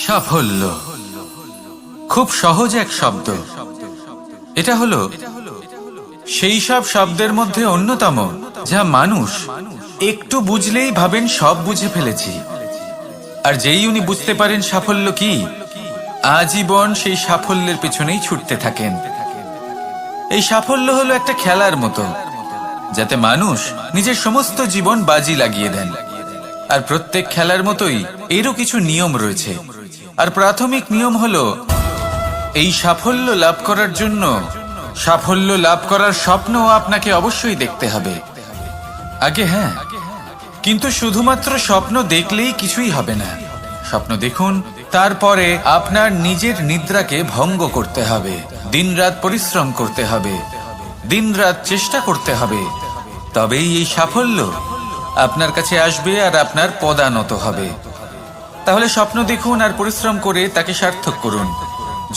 সাফল্য খুব সহজ এক শব্দ। এটা হলো সেই সব শব্দের মধ্যে অন্যতম যা মানুষ একটু বুঝলেই ভাবেন সব বুঝে ফেলেছি। আর যেই উনি বুঝতে পারেন সাফল্য কি, আজীবন সেই সাফল্যের পেছনেই ছুটতে থাকেন। এই সাফল্য হলো একটা খেলার মতো, যাতে মানুষ নিজের সমস্ত জীবন বাজি লাগিয়ে দেন। আর প্রত্যেক খেলার মতোই এরও কিছু নিয়ম রয়েছে। আর প্রাথমিক নিয়ম হলো, এই সাফল্য লাভ করার জন্য সাফল্য লাভ করার স্বপ্ন আপনাকে অবশ্যই দেখতে হবে আগে। হ্যাঁ, কিন্তু শুধুমাত্র স্বপ্ন দেখলেই কিছুই হবে না। স্বপ্ন দেখুন, তারপরে আপনার নিজের নিদ্রাকে ভঙ্গ করতে হবে, দিনরাত পরিশ্রম করতে হবে, দিনরাত চেষ্টা করতে হবে। তবেই এই সাফল্য আপনার কাছে আসবে আর আপনার পদানত হবে। তাহলে স্বপ্ন দেখুন আর পরিশ্রম করে তাকে সার্থক করুন।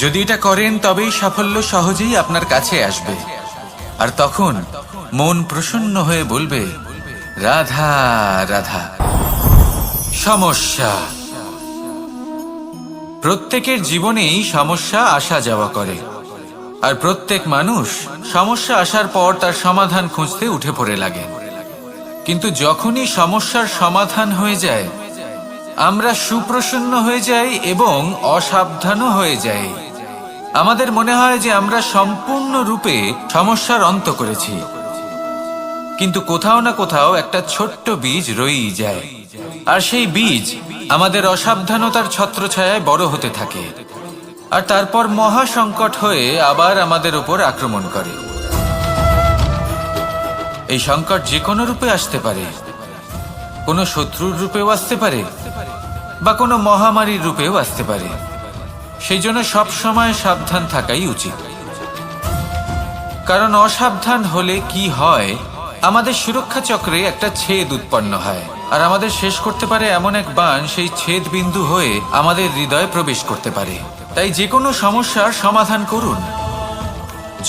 যদি এটা করেন তবেই সাফল্য সহজেই আপনার কাছে আসবে। আর তখন মন প্রসন্ন হয়ে বলবে, রাধা রাধা। সমস্যা, প্রত্যেকের জীবনেই সমস্যা আসা যাওয়া করে। আর প্রত্যেক মানুষ সমস্যা আসার পর তার সমাধান খুঁজতে উঠে পড়ে লাগে। কিন্তু যখনই সমস্যার সমাধান হয়ে যায়, আমরা সুপ্রসন্ন হয়ে যাই এবং অসাবধানও হয়ে যাই। আমাদের মনে হয় যে আমরা সম্পূর্ণরূপে সমস্যার অন্ত করেছি, কিন্তু কোথাও না কোথাও একটা ছোট্ট বীজ রয়েই যায়। আর সেই বীজ আমাদের অসাবধানতার ছত্রছায়ায় বড় হতে থাকে, আর তারপর মহা সংকট হয়ে আবার আমাদের উপর আক্রমণ করে। এই সংকট যে কোনো রূপে আসতে পারে, কোনো শত্রুর রূপেও আসতে পারে, বা কোনো মহামারীর রূপেও আসতে পারে। সেই জন্য সব সময় সাবধান থাকাই উচিত। কারণ অসাবধান হলে কি হয়, আমাদের সুরক্ষা চক্রে একটা ছেদ উৎপন্ন হয়, আর আমাদের শেষ করতে পারে এমন এক বাণ সেই ছেদ বিন্দু হয়ে আমাদের হৃদয়ে প্রবেশ করতে পারে। তাই যে কোনো সমস্যার সমাধান করুন,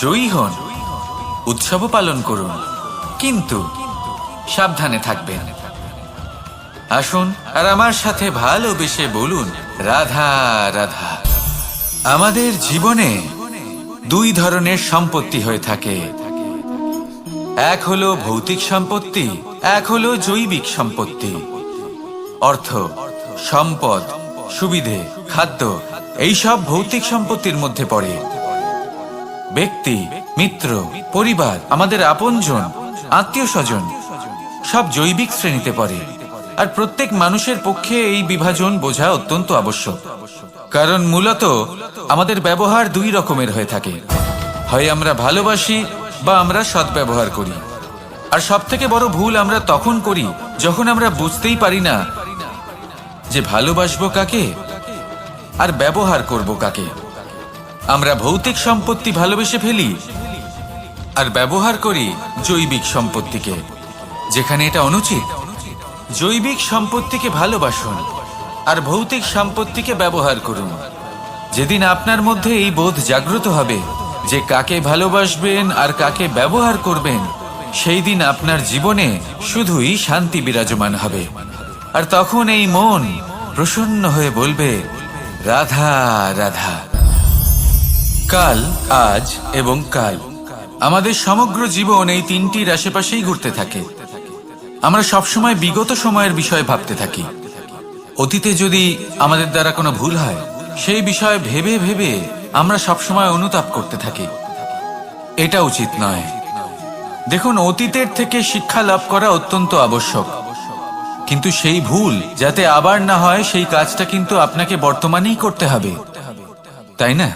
জয়ী হন, উৎসবও পালন করুন, কিন্তু সাবধানে থাকবেন। আসুন আর আমার সাথে ভালোবেসে বলুন, রাধা রাধা। আমাদের জীবনে দুই ধরনের সম্পত্তি হয়ে থাকে। এক হলো ভৌতিক সম্পত্তি, এক হলো জৈবিক সম্পত্তি। অর্থ, সম্পদ, সুবিধে, খাদ্য, এই সব ভৌতিক সম্পত্তির মধ্যে পড়ে। ব্যক্তি, মিত্র, পরিবার, আমাদের আপনজন, আত্মীয় স্বজন সব জৈবিক শ্রেণীতে পড়ে। আর প্রত্যেক মানুষের পক্ষে এই বিভাজন বোঝা অত্যন্ত আবশ্যক। কারণ মূলত আমাদের ব্যবহার দুই রকমের হয়ে থাকে, হয় আমরা ভালোবাসি বা আমরা সদ্ব্যবহার করি। আর সব থেকে বড় ভুল আমরা তখন করি যখন আমরা বুঝতেই পারি না যে ভালোবাসবো কাকে আর ব্যবহার করব কাকে। আমরা ভৌতিক সম্পত্তি ভালোবেসে ফেলি আর ব্যবহার করি জৈবিক সম্পত্তিকে, যেখানে এটা অনুচিত। জৈবিক সম্পত্তিকে ভালোবাসুন আর ভৌতিক সম্পত্তিকে ব্যবহার করুন। যেদিন আপনার মধ্যে এই বোধ জাগ্রত হবে যে কাকে ভালোবাসবেন আর কাকে ব্যবহার করবেন, সেই দিন আপনার জীবনে শুধুই শান্তি বিরাজমান হবে। আর তখন এই মন প্রসন্ন হয়ে বলবে, রাধা রাধা। কাল, আজ এবং কাল, আমাদের সমগ্র জীবন এই তিনটির আশেপাশেই ঘুরতে থাকে। আমরা সবসময় বিগত সময়ের বিষয়ে ভাবতে থাকি। অতীতে যদি আমাদের দ্বারা কোনো ভুল হয়, সেই বিষয়ে ভেবে ভেবে আমরা সবসময় অনুতাপ করতে থাকি। এটা উচিত নয়। দেখুন, অতীতের থেকে শিক্ষা লাভ করা অত্যন্ত আবশ্যক, কিন্তু সেই ভুল যাতে আবার না হয় সেই কাজটা কিন্তু আপনাকে বর্তমানেই করতে হবে, তাই না?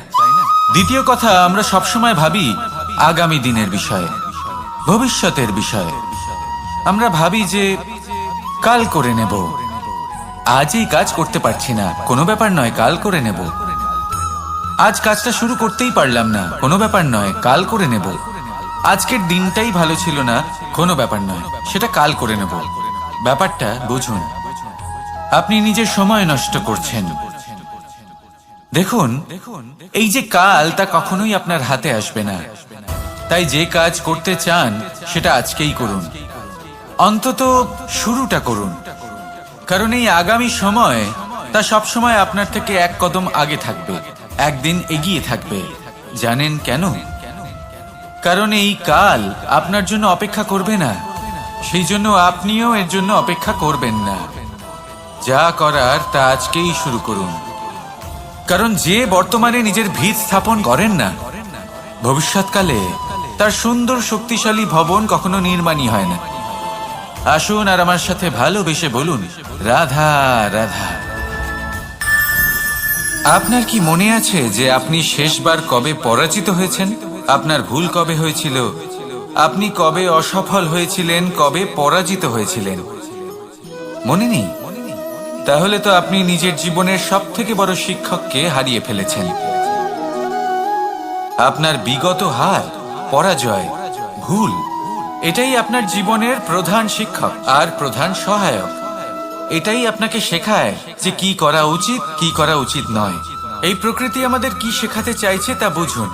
দ্বিতীয় কথা, আমরা সবসময় ভাবি আগামী দিনের বিষয়ে, ভবিষ্যতের বিষয়ে। আমরা ভাবি যে কাল করে নেব, আজ এই কাজ করতে পারছি না, কোনো ব্যাপার নয়, কাল করে নেব। আজ কাজটা শুরু করতেই পারলাম না, কোনো ব্যাপার নয়, কাল করে নেব। আজকের দিনটাই ভালো ছিল না, কোনো ব্যাপার নয়, সেটা কাল করে নেব। ব্যাপারটা বুঝুন, আপনি নিজের সময় নষ্ট করছেন। দেখুন, এই যে কাল, তা কখনোই আপনার হাতে আসবে না। তাই যে কাজ করতে চান সেটা আজকেই করুন, অন্তত শুরুটা করুন। কারণ এই আগামী সময় তা সবসময় আপনার থেকে এক কদম আগে থাকবে, একদিন এগিয়ে থাকবে। জানেন কেন? কারণ এই কাল আপনার জন্য অপেক্ষা করবে না, সেই জন্য আপনিও এর জন্য অপেক্ষা করবেন না। যা করার তা আজকেই শুরু করুন। কারণ যে বর্তমানে নিজের ভিত স্থাপন করেন না, ভবিষ্যৎকালে তার সুন্দর শক্তিশালী ভবন কখনো নির্মাণই হয় না। আসুন আর আমার সাথে ভালোবেসে বলুন, রাধা রাধা। আপনার কি মনে আছে যে আপনি শেষবার কবে পরাজিত হয়েছেন? আপনার ভুল কবে হয়েছিল? আপনি কবে অসফল হয়েছিলেন, কবে পরাজিত হয়েছিলেন? মনে নেই? তাহলে তো আপনি নিজের জীবনের সবথেকে বড় শিক্ষককে হারিয়ে ফেলেছেন। আপনার বিগত হার, পরাজয়, ভুল, এটাই আপনার জীবনের প্রধান শিক্ষক আর প্রধান সহায়ক। এটাই আপনাকে শেখায় যে কি করা উচিত, কি করা উচিত নয়। এই প্রকৃতি আমাদের কি শেখাতে চাইছে তা বুঝুন।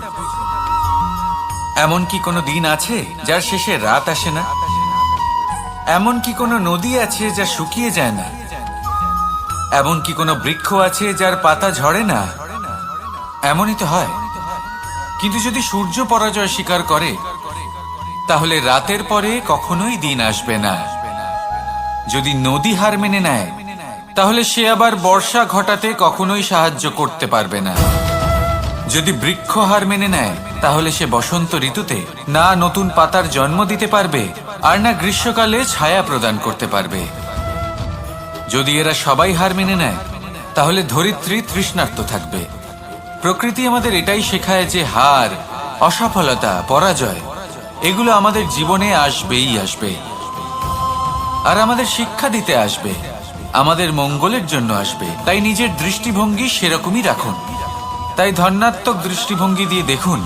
এমন কি কোনো দিন আছে যার শেষে রাত আসে না? এমন কি কোনো নদী আছে যা শুকিয়ে যায় না? এমন কি কোনো বৃক্ষ আছে যার পাতা ঝরে না? এমনই তো হয়। কিন্তু যদি সূর্য পরাজয় স্বীকার করে, তাহলে রাতের পরে কখনোই দিন আসবে না। যদি নদী হার মেনে নেয়, তাহলে সে আবার বর্ষা ঘটাতে কখনোই সাহায্য করতে পারবে না। যদি বৃক্ষ হার মেনে নেয়, তাহলে সে বসন্ত ঋতুতে না নতুন পাতার জন্ম দিতে পারবে, আর না গ্রীষ্মকালে ছায়া প্রদান করতে পারবে। যদি এরা সবাই হার মেনে নেয়, তাহলে ধরিত্রী তৃষ্ণার্ত থাকবে। প্রকৃতি আমাদের এটাই শেখায় যে হার, অসফলতা, পরাজয় এগুলো আমাদের জীবনে আসবেই আসবে, আর আমাদের শিক্ষা দিতে আসবে, আমাদের মঙ্গলের জন্য আসবে। তাই নিজের দৃষ্টিভঙ্গি সেরকমই রাখুন। তাই ধনাত্মক দৃষ্টিভঙ্গি দিয়ে দেখুন,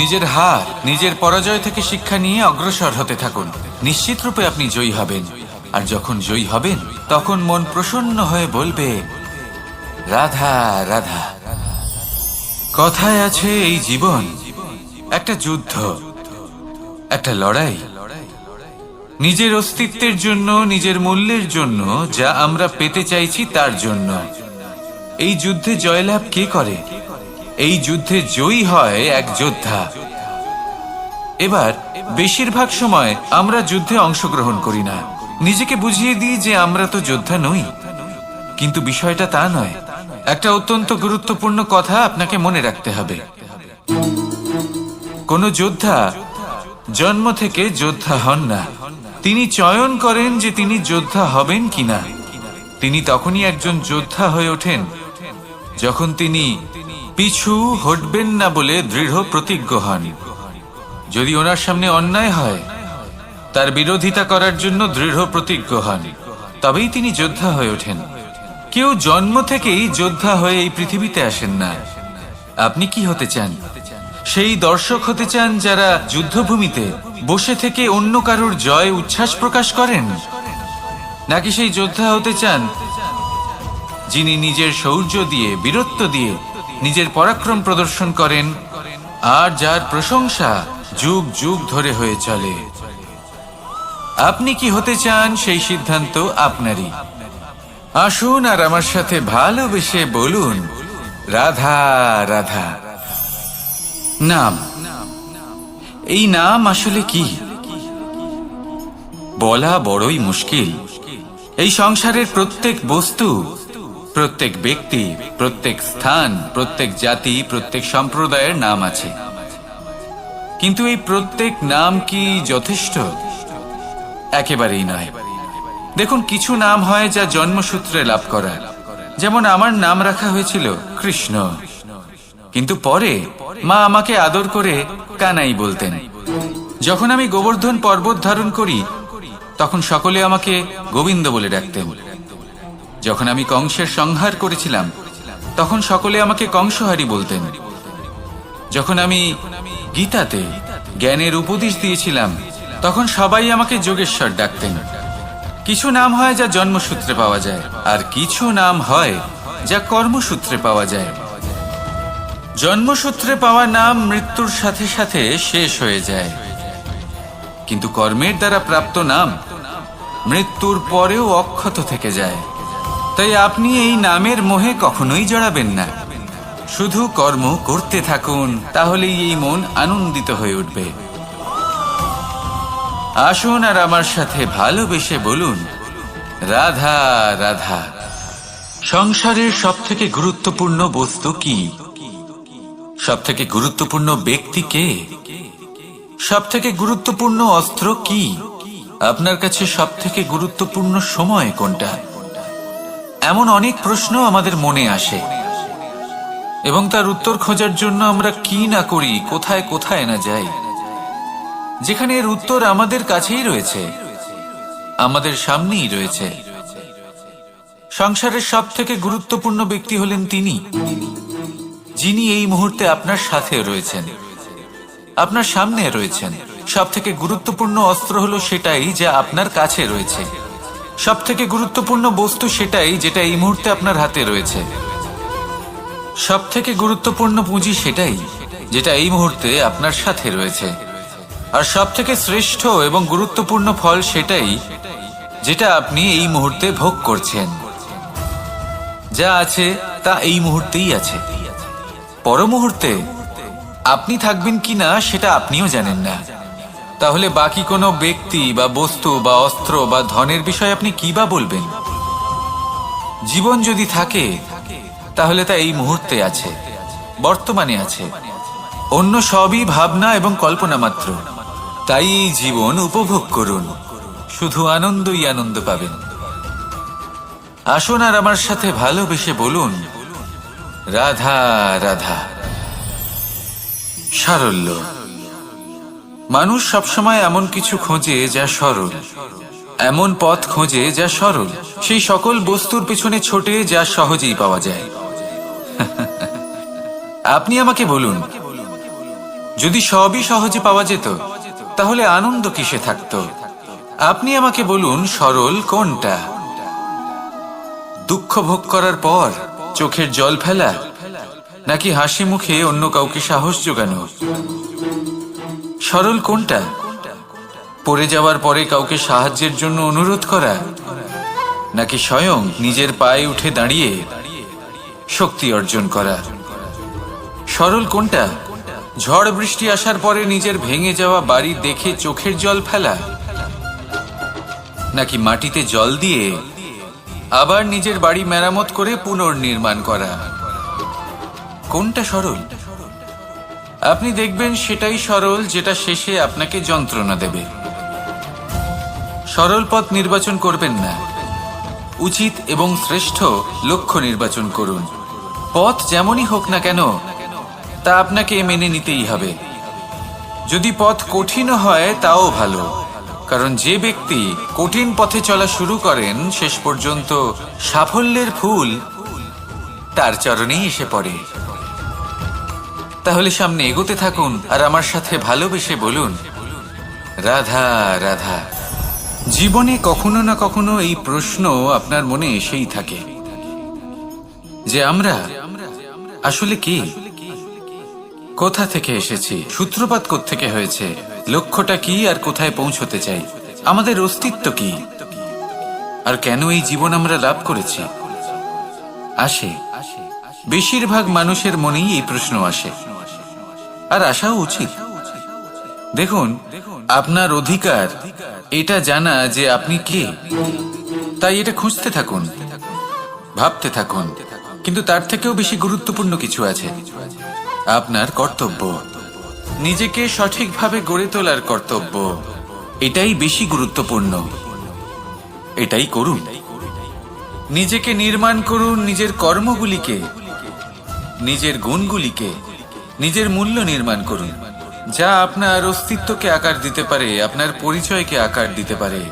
নিজের হার, নিজের পরাজয় থেকে শিক্ষা নিয়ে অগ্রসর হতে থাকুন। নিশ্চিত রূপে আপনি জয়ী হবেন। আর যখন জয়ী হবেন, তখন মন প্রসন্ন হয়ে বলবে, রাধা রাধা। কথায় আছে এই জীবন একটা যুদ্ধ, একটা লড়াই। নিজের অস্তিত্বের জন্য, নিজের মূল্যের জন্য, যা আমরা পেতে চাইছি তার জন্য। এই যুদ্ধে জয়লাভ কে করে? এই যুদ্ধে জয়ী হয় এক যোদ্ধা। এবার বেশিরভাগ সময় আমরা যুদ্ধে অংশগ্রহণ করি না, নিজেকে বুঝিয়ে দিই যে আমরা তো যোদ্ধা নই। কিন্তু বিষয়টা তা নয়। একটা অত্যন্ত গুরুত্বপূর্ণ কথা আপনাকে মনে রাখতে হবে। কোন যোদ্ধা জন্ম থেকে যোদ্ধা হন না। তিনি চয়ন করেন যে তিনি যোদ্ধা হবেন কিনা। তিনি তখনই একজন যোদ্ধা হয়ে ওঠেন যখন তিনি পিছু হটবেন না বলে দৃঢ় প্রতিজ্ঞ হন। যদি ওনার সামনে অন্যায় হয়, তার বিরোধিতা করার জন্য দৃঢ় প্রতিজ্ঞ হন, তবেই তিনি যোদ্ধা হয়ে ওঠেন। কেউ জন্ম থেকেই যোদ্ধা হয়ে এই পৃথিবীতে আসেন না। আপনি কি হতে চান? সেই দর্শক হতে চান যারা যুদ্ধভূমিতে বসে থেকে অন্য কারোর জয় উচ্ছ্বাস প্রকাশ করেন, নাকি সেই যোদ্ধা হতে চান যিনি নিজের শৌর্য দিয়ে, বীরত্ব দিয়ে নিজের পরাক্রম প্রদর্শন করেন, আর যার প্রশংসা যুগ যুগ ধরে হয়ে চলে? আপনি কি হতে চান, সেই সিদ্ধান্ত আপনারই। আসুন আর আমার সাথে ভালোবেসে বলুন, রাধা রাধা। নাম, এই নাম আসলে কি বলা বড়ই মুশকিল। এই সংসারের প্রত্যেক বস্তু, প্রত্যেক ব্যক্তি, প্রত্যেক স্থান, প্রত্যেক জাতি, প্রত্যেক সম্প্রদায়ের নাম আছে। কিন্তু এই প্রত্যেক নাম কি যথেষ্ট? একেবারেই নয়। দেখুন, কিছু নাম হয় যা জন্মসূত্রে লাভ করা। যেমন আমার নাম রাখা হয়েছিল কৃষ্ণ, কিন্তু পরে মা আমাকে আদর করে কানাই বলতেন। যখন আমি গোবর্ধন পর্বত ধারণ করি, তখন সকলে আমাকে গোবিন্দ বলে ডাকতেন। যখন আমি কংসের সংহার করেছিলাম, তখন সকলে আমাকে কংসহারি বলতেন। যখন আমি গীতাতে জ্ঞানের উপদেশ দিয়েছিলাম, তখন সবাই আমাকে যোগেশ্বর ডাকতেন। কিছু নাম হয় যা জন্মসূত্রে পাওয়া যায়, আর কিছু নাম হয় যা কর্মসূত্রে পাওয়া যায়। জন্মসূত্রে পাওয়া নাম মৃত্যুর সাথে সাথে শেষ হয়ে যায়, কিন্তু কর্মের দ্বারা প্রাপ্ত নাম মৃত্যুর পরেও অক্ষত থেকে যায়। তাই আপনি এই নামের মোহে কখনোই জড়াবেন না। শুধু কর্ম করতে থাকুন, তাহলেই এই মন আনন্দিত হয়ে উঠবে। আসুন আর আমার সাথে ভালোবেসে বলুন, রাধা রাধা। সংসারের সবথেকে গুরুত্বপূর্ণ বস্তু কি? সবথেকে গুরুত্বপূর্ণ ব্যক্তি কে? সবথেকে গুরুত্বপূর্ণ অস্ত্র কি? আপনার কাছে সবথেকে গুরুত্বপূর্ণ সময় কোনটা? এমন অনেক প্রশ্ন আমাদের মনে আসে, এবং তার উত্তর খোঁজার জন্য আমরা কি না করি, কোথায় কোথায় না যাই, যেখানে এর উত্তর আমাদের কাছেই রয়েছে, আমাদের সামনেই রয়েছে। সংসারের সবথেকে গুরুত্বপূর্ণ ব্যক্তি হলেন তিনি, যিনি এই মুহূর্তে আপনার সাথে রয়েছেন, আপনার সামনে রয়েছেন। সবথেকে গুরুত্বপূর্ণ অস্ত্র হলো সেটাই যা আপনার কাছে রয়েছে। সবথেকে গুরুত্বপূর্ণ বস্তু সেটাই যেটা এই মুহূর্তে আপনার হাতে রয়েছে। সবথেকে গুরুত্বপূর্ণ পুঁজি সেটাই যেটা এই মুহূর্তে আপনার সাথে রয়েছে। আর সবথেকে শ্রেষ্ঠ এবং গুরুত্বপূর্ণ ফল সেটাই যেটা আপনি এই মুহূর্তে ভোগ করছেন। যা আছে তা এই মুহূর্তেই আছে। পর মুহূর্তে আপনি থাকবেন কিনা সেটা আপনিও জানেন না। তাহলে বাকি কোনো ব্যক্তি বা বস্তু বা অস্ত্র বা ধনের বিষয়ে আপনি কি বা বলবেন? জীবন যদি থাকে তাহলে তা এই মুহূর্তে আছে, বর্তমানে আছে। অন্য সবই ভাবনা এবং কল্পনা মাত্র। তাই এই জীবন উপভোগ করুন, শুধু আনন্দই আনন্দ পাবেন। আসুন আর আমার সাথে ভালোবেসে বলুন, রাধা রাধা। সারল্য। মানুষ সবসময় এমন কিছু খোঁজে যা সরল, এমন পথ খোঁজে যা সরল, সেই সকল বস্তুর পিছনে ছোটে যা সহজেই পাওয়া যায়। আপনি আমাকে বলুন, যদি সবই সহজে পাওয়া যেত তাহলে আনন্দ কিসে থাকতো? আপনি আমাকে বলুন, সরল কোনটা? দুঃখ ভোগ করার পর চোখের জল ফেলা, নাকি হাসি মুখে অন্য কাউকে সাহস জোগানো? সরল কোনটা? পড়ে যাওয়ার পরে কাউকে সাহায্যের জন্য অনুরোধ করা, নাকি স্বয়ং নিজের পায়ে উঠে দাঁড়িয়ে শক্তি অর্জন করা? সরল কোনটা? ঝড় বৃষ্টি আসার পরে নিজের ভেঙে যাওয়া বাড়ি দেখে চোখের জল ফেলা, নাকি মাটিতে জল দিয়ে আবার নিজের বাড়ি মেরামত করে পুনর্নির্মাণ করা? কোনটা সরল? আপনি দেখবেন সেটাই সরল যেটা শেষে আপনাকে যন্ত্রণা দেবে। সরল পথ নির্বাচন করবেন না, উচিত এবং শ্রেষ্ঠ লক্ষ্য নির্বাচন করুন। পথ যেমনই হোক না কেন তা আপনাকে মেনে নিতেই হবে। যদি পথ কঠিন হয় তাও ভালো, কারণ যে ব্যক্তি কঠিন পথে চলা শুরু করেন শেষ পর্যন্ত সাফল্যের ফুল তার চরণেই এসে পড়ে। তাহলে সামনে এগোতে থাকুন আর আমার সাথে ভালোবেসে বলুন, রাধা রাধা। জীবনে কখনো না কখনো এই প্রশ্ন আপনার মনে এসেই থাকে যে আমরা আসলে কি, কোথা থেকে এসেছি, সূত্রপাত কোত্থেকে হয়েছে, লক্ষ্যটা কি আর কোথায় পৌঁছতে চাই, আমাদের অস্তিত্ব কি, আর কেন এই জীবন আমরা লাভ করেছি? আসে, বেশিরভাগ মানুষের মনেই এই প্রশ্ন আসে, আর আসাও উচিত। দেখুন, আপনার অধিকার এটা জানা যে আপনি কে। তাই এটা খুঁজতে থাকুন, ভাবতে থাকুন। কিন্তু তার থেকেও বেশি গুরুত্বপূর্ণ কিছু আছে, আপনার কর্তব্য। নিজেকে সঠিকভাবে গড়ে তোলার কর্তব্য, এটাই বেশি গুরুত্বপূর্ণ। এটাই করুন। নিজেকে নির্মাণ করুন, নিজের কর্মগুলিকে, নিজের গুণগুলিকে, নিজের মূল্য নির্মাণ করুন, যা আপনার অস্তিত্বকে আকার দিতে পারে, আপনার পরিচয়কে আকার দিতে পারে,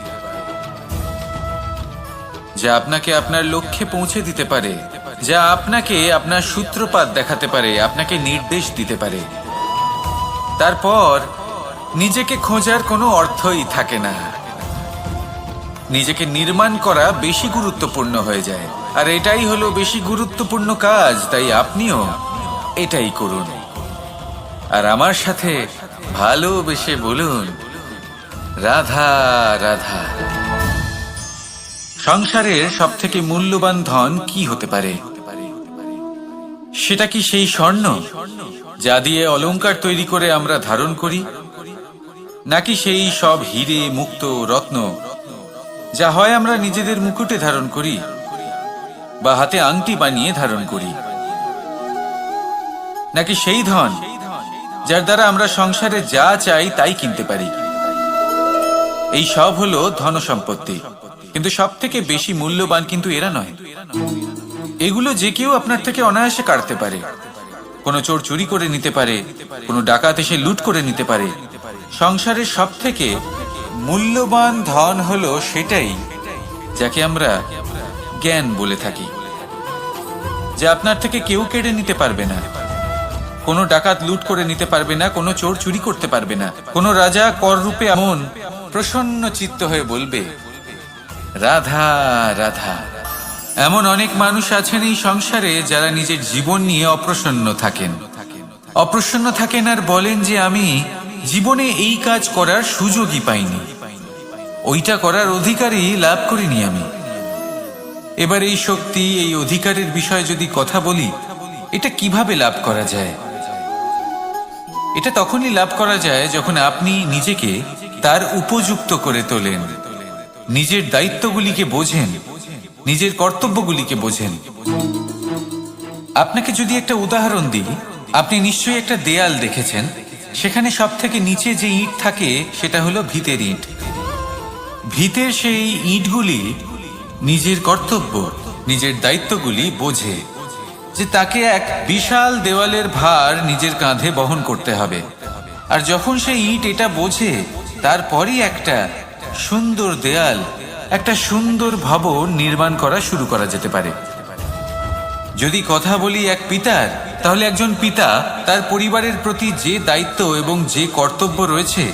যা আপনাকে আপনার লক্ষ্যে পৌঁছে দিতে পারে, যা আপনাকে আপনার সূত্রপাত দেখাতে পারে, আপনাকে নির্দেশ দিতে পারে। তারপর নিজেকে খোঁজার কোনো অর্থই থাকে না। নিজেকে নির্মাণ করা বেশি গুরুত্বপূর্ণ হয়ে যায়, আর এটাই হলো বেশি গুরুত্বপূর্ণ কাজ। তাই আপনিও এটাই করুন আর আমার সাথে ভালোবেসে বলুন, রাধা রাধা। সংসারের সব থেকে মূল্যবান ধন কি হতে পারে? সেটা কি সেই স্বর্ণ যা দিয়ে অলংকার তৈরি করে আমরা ধারণ করি, নাকি সেই সব হিরে, মুক্ত, রত্ন যা হয় আমরা নিজেদের মুকুটে ধারণ করি বা হাতে আংটি বানিয়ে ধারণ করি, নাকি সেই ধন যার দ্বারা আমরা সংসারে যা চাই তাই কিনতে পারি? এই সব হলো ধন সম্পত্তি, কিন্তু সব থেকে বেশি মূল্যবান কিন্তু এরা নয়। এগুলো যে কেউ আপনার থেকে অনায়াসে কাটতে পারে। কোনো চোর চুরি করে নিতে পারে, কোনো ডাকাত এসে লুট করে নিতে পারে। সংসারের সব থেকে মূল্যবান ধন হলো সেটাই যাকে আমরা জ্ঞান বলে থাকি, যা আপনার থেকে কেউ কেড়ে নিতে পারবে না। কোনো ডাকাত লুট করে নিতে পারবে না, কোনো চোর চুরি করতে পারবে না। কোনো রাজা কর রূপে এমন প্রসন্ন চিত্ত হয়ে বলবে, রাধা রাধা। এমন অনেক মানুষ আছেন এই সংসারে যারা নিজের জীবন নিয়ে অপ্রসন্ন থাকেন আর বলেন যে আমি জীবনে এই কাজ করার সুযোগই পাইনি, ওইটা করার অধিকারই লাভ করিনি আমি। এবার এই শক্তি, এই অধিকারের বিষয়ে যদি কথা বলি, এটা কিভাবে লাভ করা যায়? এটা তখনই লাভ করা যায় যখন আপনি নিজেকে তার উপযুক্ত করে তোলেন, নিজের দায়িত্বগুলিকে বোঝেন, নিজের কর্তব্যগুলিকে বোঝেন। আপনাকে যদি একটা উদাহরণ দিই, আপনি নিশ্চয়ই একটা দেয়াল দেখেছেন। সেখানে সব থেকে নিচে যে ইট থাকে সেটা হলো ভিতের ইট। ভিতের সেই ইটগুলি নিজের কর্তব্য, নিজের দায়িত্বগুলি বোঝে, যে তাকে এক বিশাল দেওয়ালের ভার নিজের কাঁধে বহন করতে হবে। আর যখন সেই ইট এটা বোঝে, তারপরই একটা সুন্দর দেয়াল, একটা সুন্দর ভবন নির্মাণ করা শুরু করা যেতে পারে। যদি কথা বলি এক পিতার, তাহলে একজন পিতা তার পরিবারের প্রতি যে দায়িত্ব এবং যে কর্তব্য রয়েছে,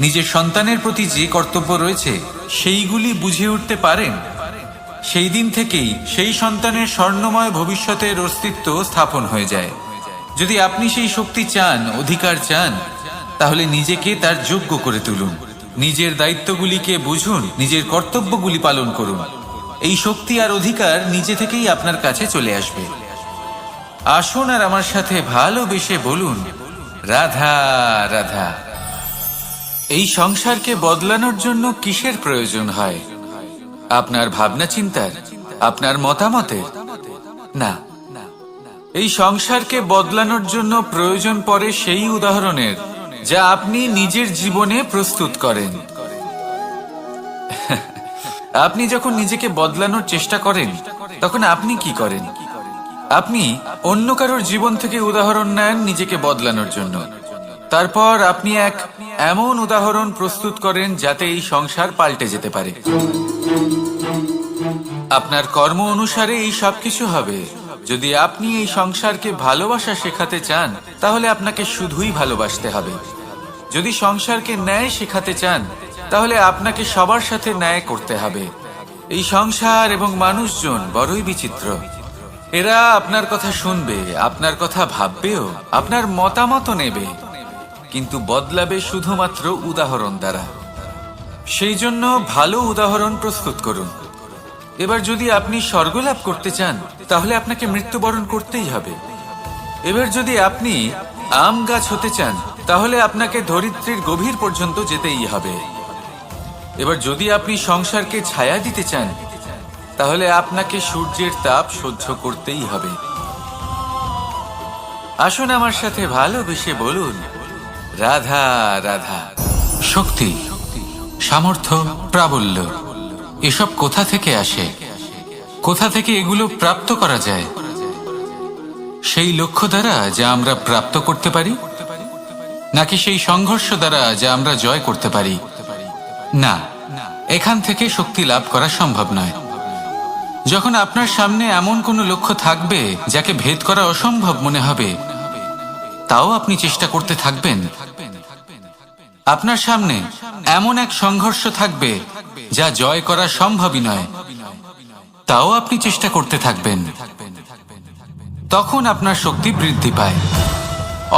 নিজের সন্তানের প্রতি যে কর্তব্য রয়েছে, সেইগুলি বুঝে উঠতে পারেন। সেই দিন থেকেই সেই সন্তানের স্বর্ণময় ভবিষ্যতের অস্তিত্ব স্থাপন হয়ে যায়। যদি আপনি সেই শক্তি চান, অধিকার চান, তাহলে নিজেকে তার যোগ্য করে তুলুন, নিজের দায়িত্বগুলিকে বুঝুন, নিজের কর্তব্যগুলি পালন করুন। এই শক্তি আর অধিকার নিজে থেকেই আপনার কাছে চলে আসবে। আসুন আর আমার সাথে ভালোবেসে বলুন, রাধা রাধা। এই সংসারকে বদলানোর জন্য কিসের প্রয়োজন হয়? আপনার ভাবনা চিন্তার, আপনার মতামতের? না, এই সংসারকে বদলানোর জন্য প্রয়োজন পড়ে সেই উদাহরণের যা আপনি নিজের জীবনে প্রস্তুত করেন। আপনি যখন নিজেকে বদলানোর চেষ্টা করেন, তখন আপনি কি করেন? আপনি অন্য কারোর জীবন থেকে উদাহরণ নেন নিজেকে বদলানোর জন্য। তারপর আপনি এক এমন উদাহরণ প্রস্তুত করেন যাতে এই সংসার পাল্টে যেতে পারে। আপনার কর্ম অনুসারে এই সবকিছু হবে। যদি আপনি এই সংসারকে ভালোবাসা শেখাতে চান, তাহলে আপনাকে শুধুই ভালোবাসতে হবে। যদি সংসারকে ন্যায় শেখাতে চান, তাহলে আপনাকে সবার সাথে ন্যায় করতে হবে। এই সংসার এবং মানুষজন বড়ই বিচিত্র। এরা আপনার কথা শুনবে, আপনার কথা ভাববেও, আপনার মতামত নেবে, কিন্তু বদলাবে শুধুমাত্র উদাহরণ দ্বারা। সেই জন্য ভালো উদাহরণ প্রস্তুত করুন। এবার যদি আপনি স্বর্গলাভ করতে চান, তাহলে আপনাকে মৃত্যুবরণ করতেই হবে। এবার যদি আপনি আম গাছ হতে চান, তাহলে আপনাকে ধরিত্রীর গভীর পর্যন্ত যেতেই হবে। এবার যদি আপনি সংসারকে ছায়া দিতে চান, তাহলে আপনাকে সূর্যের তাপ সহ্য করতেই হবে। আসুন আমার সাথে ভালোবেসে বলুন, রাধা রাধা। শক্তি, সামর্থ্য, প্রাবল্য এসব কোথা থেকে আসে? কোথা থেকে এগুলো প্রাপ্ত করা যায়? সেই লক্ষ্য দ্বারা যা আমরা প্রাপ্ত করতে পারি, নাকি সেই সংঘর্ষ দ্বারা যা আমরা জয় করতে পারি? না, এখান থেকে শক্তি লাভ করা সম্ভব নয়। যখন আপনার সামনে এমন কোনো লক্ষ্য থাকবে যাকে ভেদ করা অসম্ভব মনে হবে, তাও আপনি চেষ্টা করতে থাকবেন। আপনার সামনে এমন এক সংঘর্ষ থাকবে যা জয় করা সম্ভবই নয়, তাও আপনি চেষ্টা করতে থাকবেন। তখন আপনার শক্তি বৃদ্ধি পায়।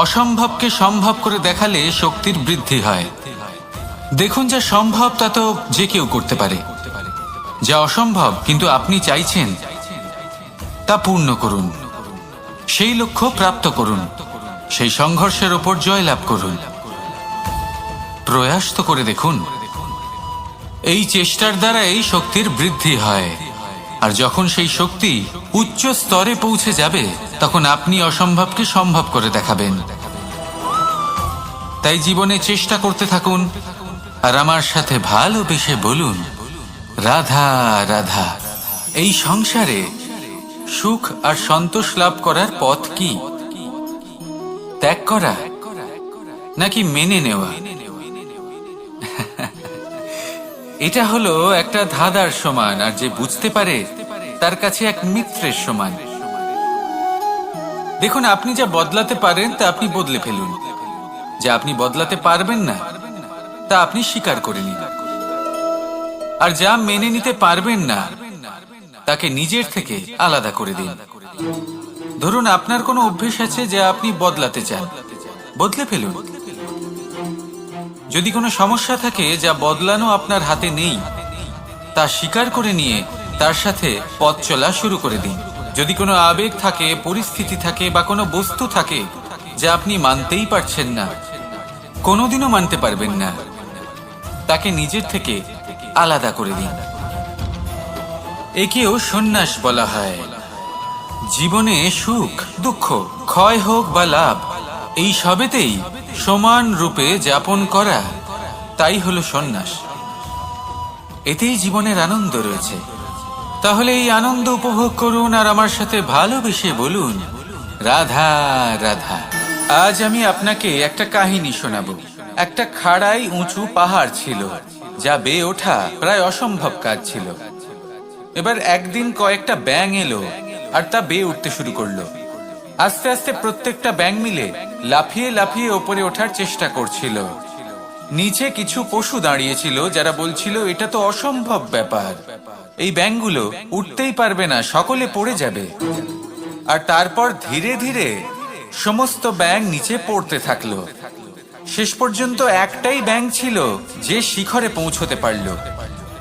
অসম্ভবকে সম্ভব করে দেখালে শক্তির বৃদ্ধি হয়। দেখুন, যা সম্ভব তা তো যে কেউ করতে পারে। যা অসম্ভব কিন্তু আপনি চাইছেন তা পূর্ণ করুন, সেই লক্ষ্য প্রাপ্ত করুন, সেই সংঘর্ষের ওপর জয়লাভ করুন। প্রয়াস তো করে দেখুন। এই চেষ্টার দ্বারা এই শক্তির বৃদ্ধি হয়, আর যখন সেই শক্তি উচ্চ স্তরে পৌঁছে যাবে তখন আপনি অসম্ভবকে সম্ভব করে দেখাবেন। তাই জীবনে চেষ্টা করতে থাকুন আর আমার সাথে ভালোবেসে বলুন, রাধা রাধা। এই সংসারে সুখ আর সন্তোষ লাভ করার পথ কি? ত্যাগ করা নাকি মেনে নেওয়া? এটা হলো একটা ধাঁধার সমান, আর যে বুঝতে পারে তার কাছে এক মিত্রের সমান। দেখুন, আপনি যা বদলাতে পারেন তা আপনি বদলে ফেলুন, যা আপনি বদলাতে পারবেন না তা আপনি স্বীকার করে নিন, আর যা মেনে নিতে পারবেন না তাকে নিজের থেকে আলাদা করে দিন। ধরুন, আপনার কোনো অভ্যেস আছে যা আপনি বদলাতে চান, বদলে ফেলুন। যদি কোনো সমস্যা থাকে যা বদলানো আপনার হাতে নেই, তা স্বীকার করে নিয়ে তার সাথে পথ চলা শুরু করে দিন। যদি কোনো আবেগ থাকে, পরিস্থিতি থাকে বা কোনো বস্তু থাকে যা আপনি মানতেই পারছেন না, কোনোদিনও মানতে পারবেন না, তাকে নিজের থেকে আলাদা করে দিন। একেও সন্ন্যাস বলা হয়। জীবনে সুখ দুঃখ, ক্ষয় হোক বা লাভ, এই সবেতেই সমান রূপে যাপন করা, তাই হলো সন্ন্যাস। এতেই জীবনের আনন্দ রয়েছে। তাহলে এই আনন্দ উপভোগ করুন আর আমার সাথে ভালোবেসে বলুন, রাধা রাধা। আজ আমি আপনাকে একটা কাহিনী শোনাবো। একটা খাড়াই উঁচু পাহাড় ছিল, যা বেয়ে ওঠা প্রায় অসম্ভব কাজ ছিল। এবার একদিন কয়েকটা ব্যাঙ এলো আর তা বেয়ে উঠতে শুরু করলো। আস্তে আস্তে প্রত্যেকটা ব্যাঙ মিলে লাফিয়ে লাফিয়ে ওপরে ওঠার চেষ্টা করছিল। নিচে কিছু পশু দাঁড়িয়েছিল যারা বলছিল, এটা তো অসম্ভব ব্যাপার, এই ব্যাঙগুলো উঠতেই পারবে না, সকলে পড়ে যাবে। আর তারপর ধীরে ধীরে সমস্ত ব্যাঙ নিচে পড়তে থাকলো। শেষ পর্যন্ত একটাই ব্যাঙ ছিল যে শিখরে পৌঁছতে পারল।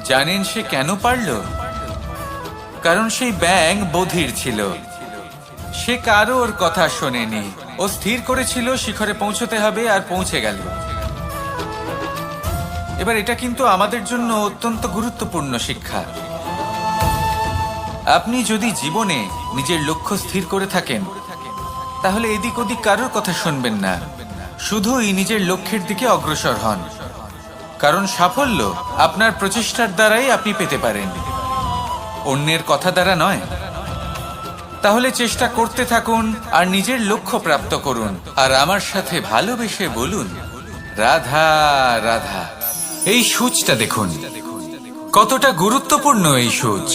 জানেন সে কেন পারল? কারণ সেই ব্যাঙ বধির ছিল। সে কারোর কথা শোনেনি, ও স্থির করেছিল শিখরে পৌঁছতে হবে আর পৌঁছে গেল। এবার এটা কিন্তু আমাদের জন্য অত্যন্ত গুরুত্বপূর্ণ শিক্ষা। আপনি যদি জীবনে নিজের লক্ষ্য স্থির করে থাকেন, তাহলে এদিক ওদিক কারোর কথা শুনবেন না, শুধুই নিজের লক্ষ্যের দিকে অগ্রসর হন। কারণ সাফল্য আপনার প্রচেষ্টার দ্বারাই আপনি পেতে পারেন, অন্যের কথা দ্বারা নয়। তাহলে চেষ্টা করতে থাকুন আর নিজের লক্ষ্য প্রাপ্ত করুন, আর আমার সাথে ভালোবেসে বলুন, রাধা রাধা। এই সূচটা দেখুন, কতটা গুরুত্বপূর্ণ এই সূচ।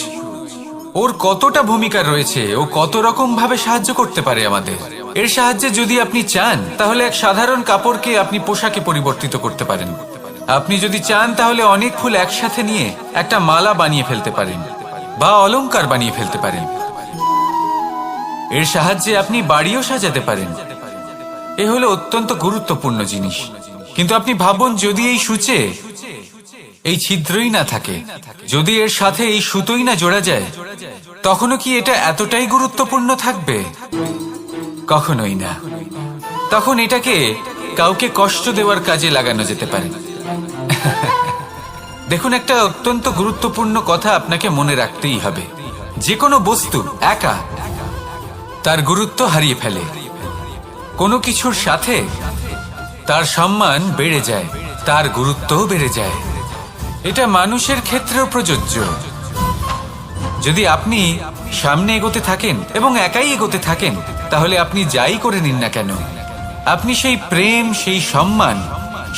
ওর কতটা ভূমিকা রয়েছে, ও কত রকম ভাবে সাহায্য করতে পারে আমাদের। এর সাহায্যে যদি আপনি চান, তাহলে এক সাধারণ কাপড়কে আপনি পোশাকে পরিবর্তিত করতে পারেন। আপনি যদি চান, তাহলে অনেক ফুল একসাথে নিয়ে একটা মালা বানিয়ে ফেলতে পারেন বা অলংকার বানিয়ে ফেলতে পারেন। এর সাহায্যে আপনি বাড়িও সাজাতে পারেন। এ হলো অত্যন্ত গুরুত্বপূর্ণ জিনিস। কিন্তু আপনি ভাবুন, যদি এই সূচে এই ছিদ্রই না থাকে, যদি এর সাথে এই সুতোই না জোড়া যায়, তখনও কি এটা এতটাই গুরুত্বপূর্ণ থাকবে? কখনোই না। তখন এটাকে কাউকে কষ্ট দেওয়ার কাজে লাগানো যেতে পারে। দেখুন, একটা অত্যন্ত গুরুত্বপূর্ণ কথা আপনাকে মনে রাখতেই হবে। যে কোনো বস্তু একা তার গুরুত্ব হারিয়ে ফেলে, কোনো কিছুর সাথে তার সম্মান বেড়ে যায়, তার গুরুত্বও বেড়ে যায়। এটা মানুষের ক্ষেত্রেও প্রযোজ্য। যদি আপনি সামনে এগোতে থাকেন এবং একাই এগোতে থাকেন, তাহলে আপনি যাই করে নিন না কেন, আপনি সেই প্রেম, সেই সম্মান,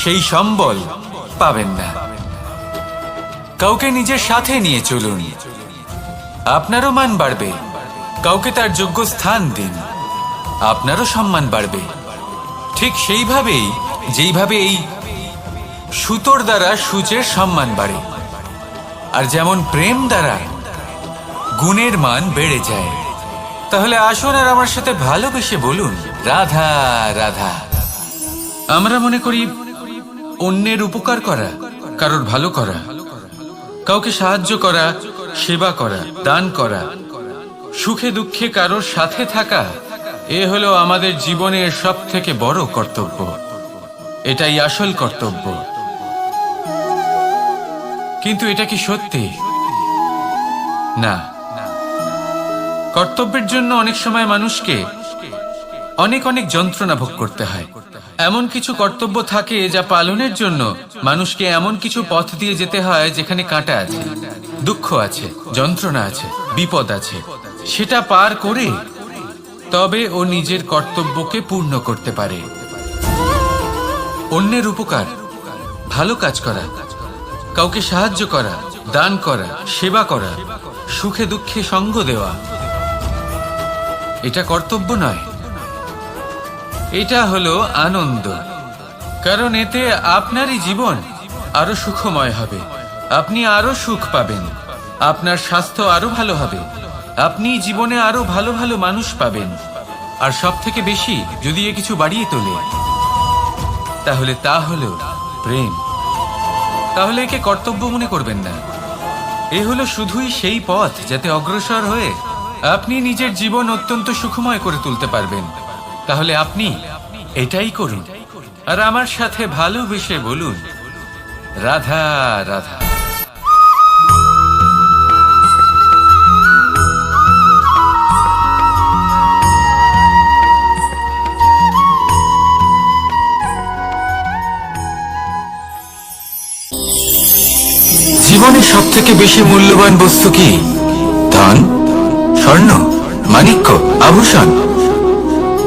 সেই সম্বল পাবেন না। কাউকে নিজের সাথে নিয়ে চলুন, আপনারও মান বাড়বে। কাউকে তার যোগ্য স্থান দিন, আপনারও সম্মান বাড়বে। ঠিক সেইভাবেই যেইভাবে এই সুতোর দ্বারা সূচের সম্মান বাড়ে, আর যেমন প্রেম দ্বারা গুণের মান বেড়ে যায়। তাহলে আসুন আর আমার সাথে ভালোবেসে বলুন, রাধা রাধা। আমরা মনে করি অন্যের উপকার করা, কারোর ভালো করা, কাউকে সাহায্য করা, সেবা করা, দান করা, সুখে দুঃখে কারোর সাথে থাকা, এ হলো আমাদের জীবনের সবথেকে বড় কর্তব্য। এটাই আসল কর্তব্য। কিন্তু এটা কি সত্যি? না। কর্তব্যের জন্য অনেক সময় মানুষকে অনেক অনেক যন্ত্রণা ভোগ করতে হয়। এমন কিছু কর্তব্য থাকে যা পালনের জন্য মানুষকে এমন কিছু পথ দিয়ে যেতে হয় যেখানে কাঁটা আছে, দুঃখ আছে, যন্ত্রণা আছে, বিপদ আছে। সেটা পার করে তবে ও নিজের কর্তব্যকে পূর্ণ করতে পারে। অন্যের উপকার, ভালো কাজ করা, কাউকে সাহায্য করা, দান করা, সেবা করা, সুখে দুঃখে সঙ্গ দেওয়া, এটা কর্তব্য নয়, এটা হলো আনন্দ। কারণ এতে আপনারই জীবন আরো সুখময় হবে, আপনি আরো সুখ পাবেন, আপনার স্বাস্থ্য আরো ভালো হবে, আপনি জীবনে আরো ভালো ভালো মানুষ পাবেন। আর সব থেকে বেশি যদি এ কিছু বাড়িয়ে তোলে তাহলে তা হলো প্রেম। তাহলে একে কর্তব্য মনে করবেন না, এ হলো শুধুই সেই পথ যাতে অগ্রসর হয়ে আপনি নিজের জীবন অত্যন্ত সুখময় করে তুলতে পারবেন। তাহলে আপনি এটাই করুন আর আমার সাথে ভালোবেসে বলুন, রাধা রাধা। জীবনে সব থেকে বেশি মূল্যবান বস্তু কি? ধন, স্বর্ণ, মাণিক্য, আভূষণ?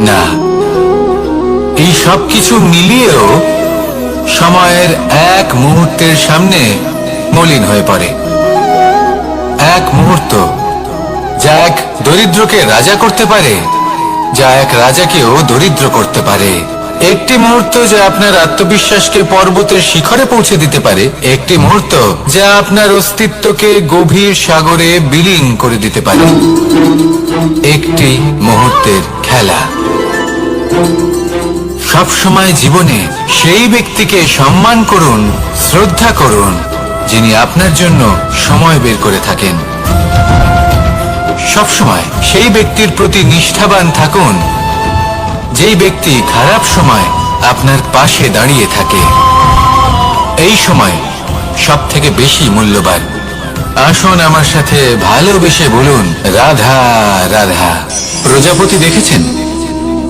না, এই সব কিছু মিলিয়েও সময়ের এক মুহূর্তের সামনে মলিন হয়ে পড়ে। এক মুহূর্ত যা এক দরিদ্রকে রাজা করতে পারে, যা এক রাজাকেও দরিদ্র করতে পারে। একটি মুহূর্ত যা আপনার আত্মবিশ্বাসকে পর্বতের শিখরে পৌঁছে দিতে পারে, একটি মুহূর্ত যা আপনার অস্তিত্বকে গভীর সাগরে বিলীন করে দিতে পারে। একটি মুহূর্তের খেলা। সব সময় জীবনে সেই ব্যক্তিকে সম্মান করুন, শ্রদ্ধা করুন, যিনি আপনার জন্য সময় বের করে থাকেন। সব সময় সেই ব্যক্তির প্রতি নিষ্ঠাবান থাকুন, যেই ব্যক্তি খারাপ সময় আপনার পাশে দাঁড়িয়ে থাকে। এই সময় সব থেকে বেশি মূল্যবান। আসুন আমার সাথে ভালোবেসে বলুন, রাধা রাধা। প্রজাপতি দেখেছেন?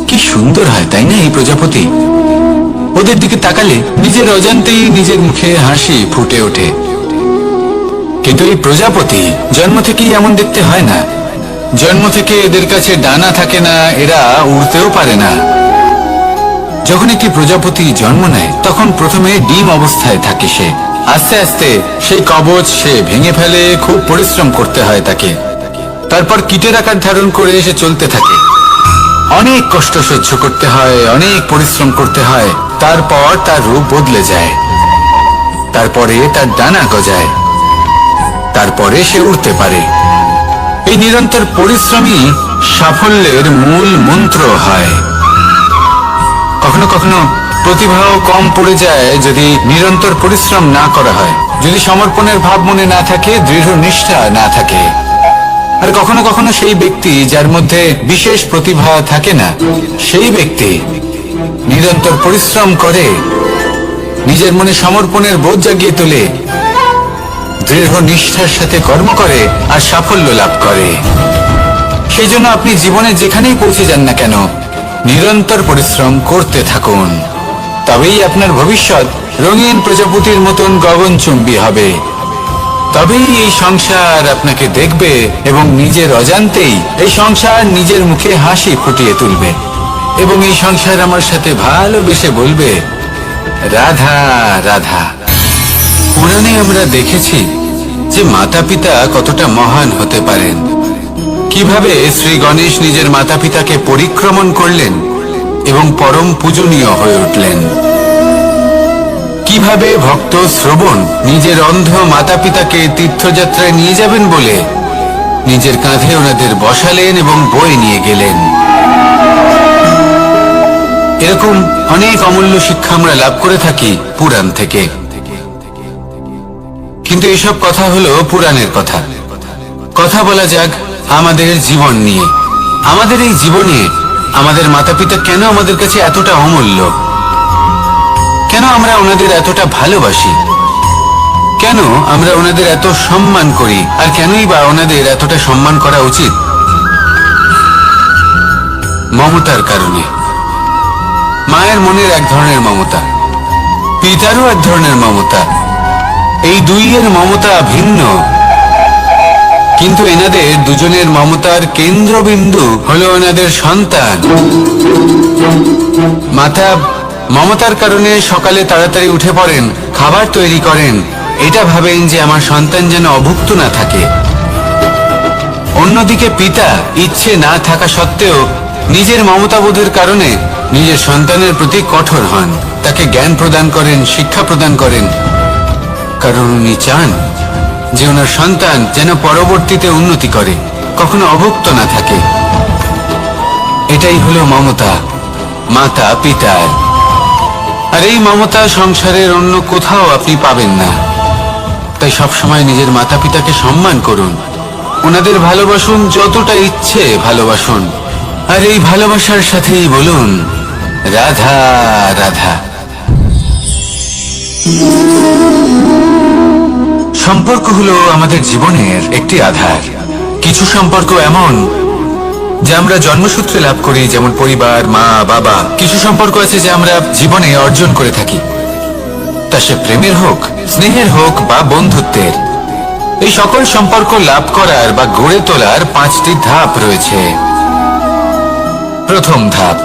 কি সুন্দর হয়, তাই না? এই প্রজাপতি, ওদের দিকে তাকালে নিজের অজান্তেই নিজের মুখে হাসি ফুটে ওঠে। কিন্তু এই প্রজাপতি জন্ম থেকেই এমন দেখতে হয় না। জন্ম থেকে এদের কাছে ডানা থাকে না, এরা উড়তেও পারে না। যখন একটি প্রজাপতি জন্ম নেয় তখন প্রথমে ডিম অবস্থায় থাকে সে। আস্তে আস্তে সেই কবচ সে ভেঙে ফেলে, খুব পরিশ্রম করতে হয় তাকে। তারপর কীটের আকার ধারণ করে সে চলতে থাকে। অনেক কষ্ট সহ্য করতে হয়, অনেক পরিশ্রম করতে হয়। তারপর তার রূপ বদলে যায়, তারপরে তার ডানা গজায়, তারপরে সে উড়তে পারে। এই নিরন্তর পরিশ্রমই সাফল্যের মূল মন্ত্র হয়। কখনো কখনো প্রতিভাও কম পড়ে যায় যদি নিরন্তর পরিশ্রম না করা হয়, যদি সমর্পণের ভাব মনে না থাকে, দৃঢ় নিষ্ঠা না থাকে। আর কখনো কখনো সেই ব্যক্তি যার মধ্যে বিশেষ প্রতিভা থাকে না, সেই ব্যক্তি নিরন্তর পরিশ্রম করে, নিজের মনে সমর্পণের বোধ জাগিয়ে তোলে, দৃঢ় নিষ্ঠার সাথে কর্ম করে আর সাফল্য লাভ করে। সেই জন্য আপনি জীবনে যেখানেই পৌঁছে যান না কেন, নিরন্তর পরিশ্রম করতে থাকুন। তবেই আপনার ভবিষ্যৎ রঙিন প্রজাপতির মতন গগনচুম্বী হবে। তবেই এই সংসার আপনাকে দেখবে এবং নিজের অজান্তেই এই সংসার নিজের মুখে হাসি ফুটিয়ে তুলবে এবং এই সংসার আমার সাথে ভালোবেসে বলবে, রাধা রাধা। পুরাণে আমরা দেখেছি যে মাতা পিতা কতটা মহান হতে পারেন। কিভাবে শ্রী গণেশ নিজের মাতা পিতাকে পরিক্রমণ করলেন এবং পরম পূজনীয় হয়ে উঠলেন। কিভাবে ভক্ত শ্রবণ নিজের অন্ধ মাতা পিতাকে তীর্থযাত্রায় নিয়ে যাবেন বলে নিজের কাঁধে ওনাদের বসালেন এবং বয়ে নিয়ে গেলেন। এরকম অনেক অমূল্য শিক্ষা আমরা লাভ করে থাকি পুরাণ থেকে। কিন্তু এসব কথা হলো পুরাণের কথা। কথা বলা যাক আমাদের জীবন নিয়ে। আমাদের এই জীবনে আমাদের মাতা পিতা কেন আমাদের কাছে এতটা অমূল্য? কেন আমরা ওনাদের এতটা ভালোবাসি? কেন আমরা ওনাদের এত সম্মান করি? আর কেনই বা ওনাদের এতটা সম্মান করা উচিত? মমতার কারণে। মায়ের মনের এক ধরনের মমতা, পিতারও এক ধরনের মমতা। এই দুইয়ের মমতা ভিন্ন, কিন্তু এনাদের দুজনের মমতার কেন্দ্রবিন্দু হলো এনাদের সন্তান। মাতা মমতার কারণে সকালে তাড়াতাড়ি উঠে পড়েন, খাবার তৈরি করেন, এটা ভাবেন যে আমার সন্তান যেন অভুক্ত না থাকে। অন্যদিকে পিতা ইচ্ছে না থাকা সত্ত্বেও নিজের মমতাবোধের কারণে নিজের সন্তানের প্রতি কঠোর হন, তাকে জ্ঞান প্রদান করেন, শিক্ষা প্রদান করেন, কারণ উনি চান যে ওনার সন্তান যেন পরবর্তীতে উন্নতি করে, কখনো অভুক্ত না থাকে। এটাই হলো মমতা মাতা পিতার। আর এই মমতা সংসারের অন্য কোথাও আপনি পাবেন না। তাই সবসময় নিজের মাতা পিতাকে সম্মান করুন, ওনাদের ভালোবাসুন, যতটা ইচ্ছে ভালোবাসুন। আর এই ভালোবাসার সাথেই বলুন রাধা রাধা। সম্পর্ক হলো আমাদের জীবনের একটি আধার। কিছু সম্পর্ক এমন যা আমরা জন্মসূত্রে লাভ করি, যেমন পরিবার, মা বাবা। কিছু সম্পর্ক আছে যা আমরা জীবনে অর্জন করে থাকি, তা সে প্রেমের হোক, স্নেহের হোক বা বন্ধুত্বের। এই সকল সম্পর্ক লাভ করার বা গড়ে তোলার 5টি ধাপ রয়েছে। প্রথম ধাপ,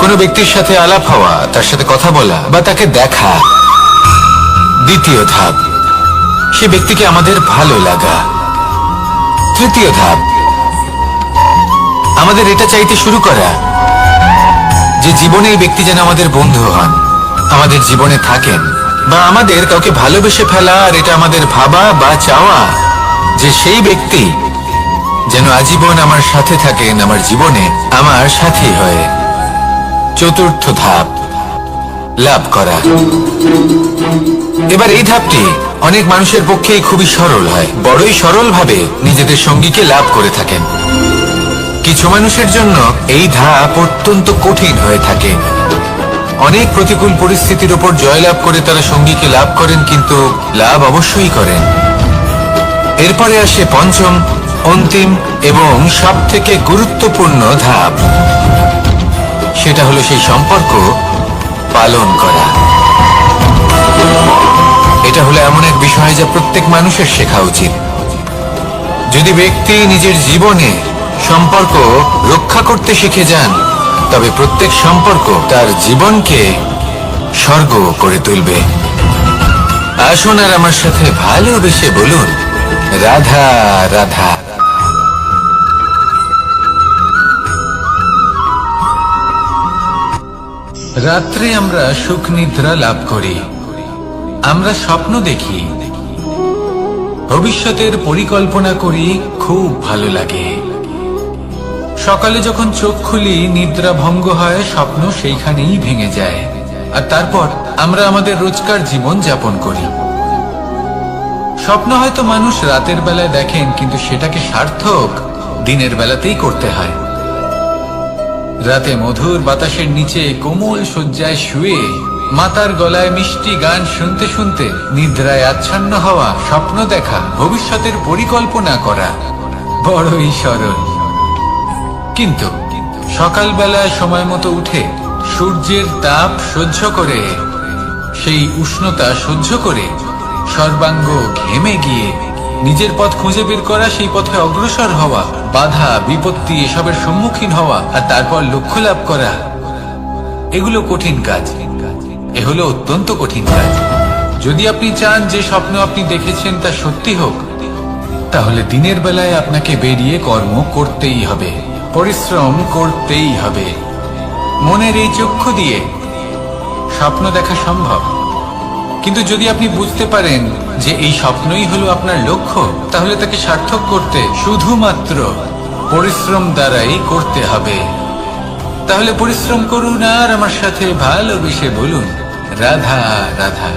কোনো ব্যক্তির সাথে আলাপ হওয়া, তার সাথে কথা বলা বা তাকে দেখা। দ্বিতীয় ধাপ, সে ব্যক্তিকে আমাদের ভালো লাগা। তৃতীয় ধাপ, আমাদের এটা চাইতে শুরু করা যে জীবনে এই ব্যক্তি যেন আমাদের বন্ধু হন, আমাদের জীবনে থাকেন, বা আমাদের কাউকে ভালোবেসে ফেলা। আর এটা আমাদের ভাবা বা চাওয়া যে সেই ব্যক্তি যেন আজীবন আমার সাথে থাকেন, আমার জীবনে আমার সাথী হয়ে। চতুর্থ ধাপ, লাভ করা। এবার এই ধাপটি অনেক মানুষের পক্ষেই খুবই সরল হয়, বড়ই সরল ভাবে নিজেদের সঙ্গীকে লাভ করে থাকেন। কিছু মানুষের জন্য এই ধাপ অত্যন্ত কঠিন হয়ে থাকে। অনেক প্রতিকূল পরিস্থিতির উপর জয়লাভ করে তারা সঙ্গীকে লাভ করেন, কিন্তু লাভ অবশ্যই করেন। এরপরে আসে পঞ্চম, অন্তিম এবং সবথেকে গুরুত্বপূর্ণ ধাপ। সেটা হলো সেই সম্পর্ক পালন করা। এটা হলো এমন এক বিষয় যা প্রত্যেক মানুষের শেখা উচিত। যদি ব্যক্তি নিজের জীবনে সম্পর্ক রক্ষা করতে শিখে যান, তবে প্রত্যেক সম্পর্ক তার জীবনকে স্বর্গ করে তুলবে। আসুন আর আমার সাথে ভালোবেসে বলুন রাধা রাধা। রাত্রে আমরা সুখ নিদ্রা লাভ করি, আমরা স্বপ্ন দেখি, ভবিষ্যতের পরিকল্পনা করি, খুব ভালো লাগে। সকালে যখন চোখ খুলি, নিদ্রা ভঙ্গ হয়, স্বপ্ন সেইখানেই ভেঙে যায়। আর তারপর আমরা আমাদের রোজকার জীবন যাপন করি। স্বপ্ন হয়তো মানুষ রাতের বেলায় দেখেন, কিন্তু সেটাকে সার্থক দিনের বেলাতেই করতে হয়। রাতে মধুর বাতাসের নিচে কোমল শয্যায় শুয়ে মাতার গলায় মিষ্টি গান শুনতে শুনতে নিদ্রায় আচ্ছন্ন হওয়া, স্বপ্ন দেখা, ভবিষ্যতের পরিকল্পনা করা বড়ই সরল। কিন্তু সকালবেলায় সময় মতো উঠে সূর্যের তাপ সহ্য করে, সেই উষ্ণতা সহ্য করে সর্বাঙ্গ ঘেমে গিয়ে নিজের পথ খুঁজে বের করা, সেই পথে অগ্রসর হওয়া, বাধা বিপত্তি এসবের সম্মুখীন হওয়া, আর তারপর লক্ষ্য লাভ করা, এগুলো কঠিন কাজ। এ হলো অত্যন্ত কঠিন কাজ। যদি আপনি চান যে স্বপ্ন আপনি দেখেছেন তা সত্যি হোক, তাহলে দিনের বেলায় আপনাকে বেরিয়ে কর্ম করতেই হবে, পরিশ্রম করতেই হবে। মনের এই চক্ষু দিয়ে স্বপ্ন দেখা সম্ভব, কিন্তু যদি আপনি বুঝতে পারেন যে এই স্বপ্নই হলো আপনার লক্ষ্য, তাহলে তাকে সার্থক করতে শুধুমাত্র পরিশ্রম দ্বারাই করতে হবে। তাহলে পরিশ্রম করুন আর আমার সাথে ভালোবেসে বলুন রাধা রাধা।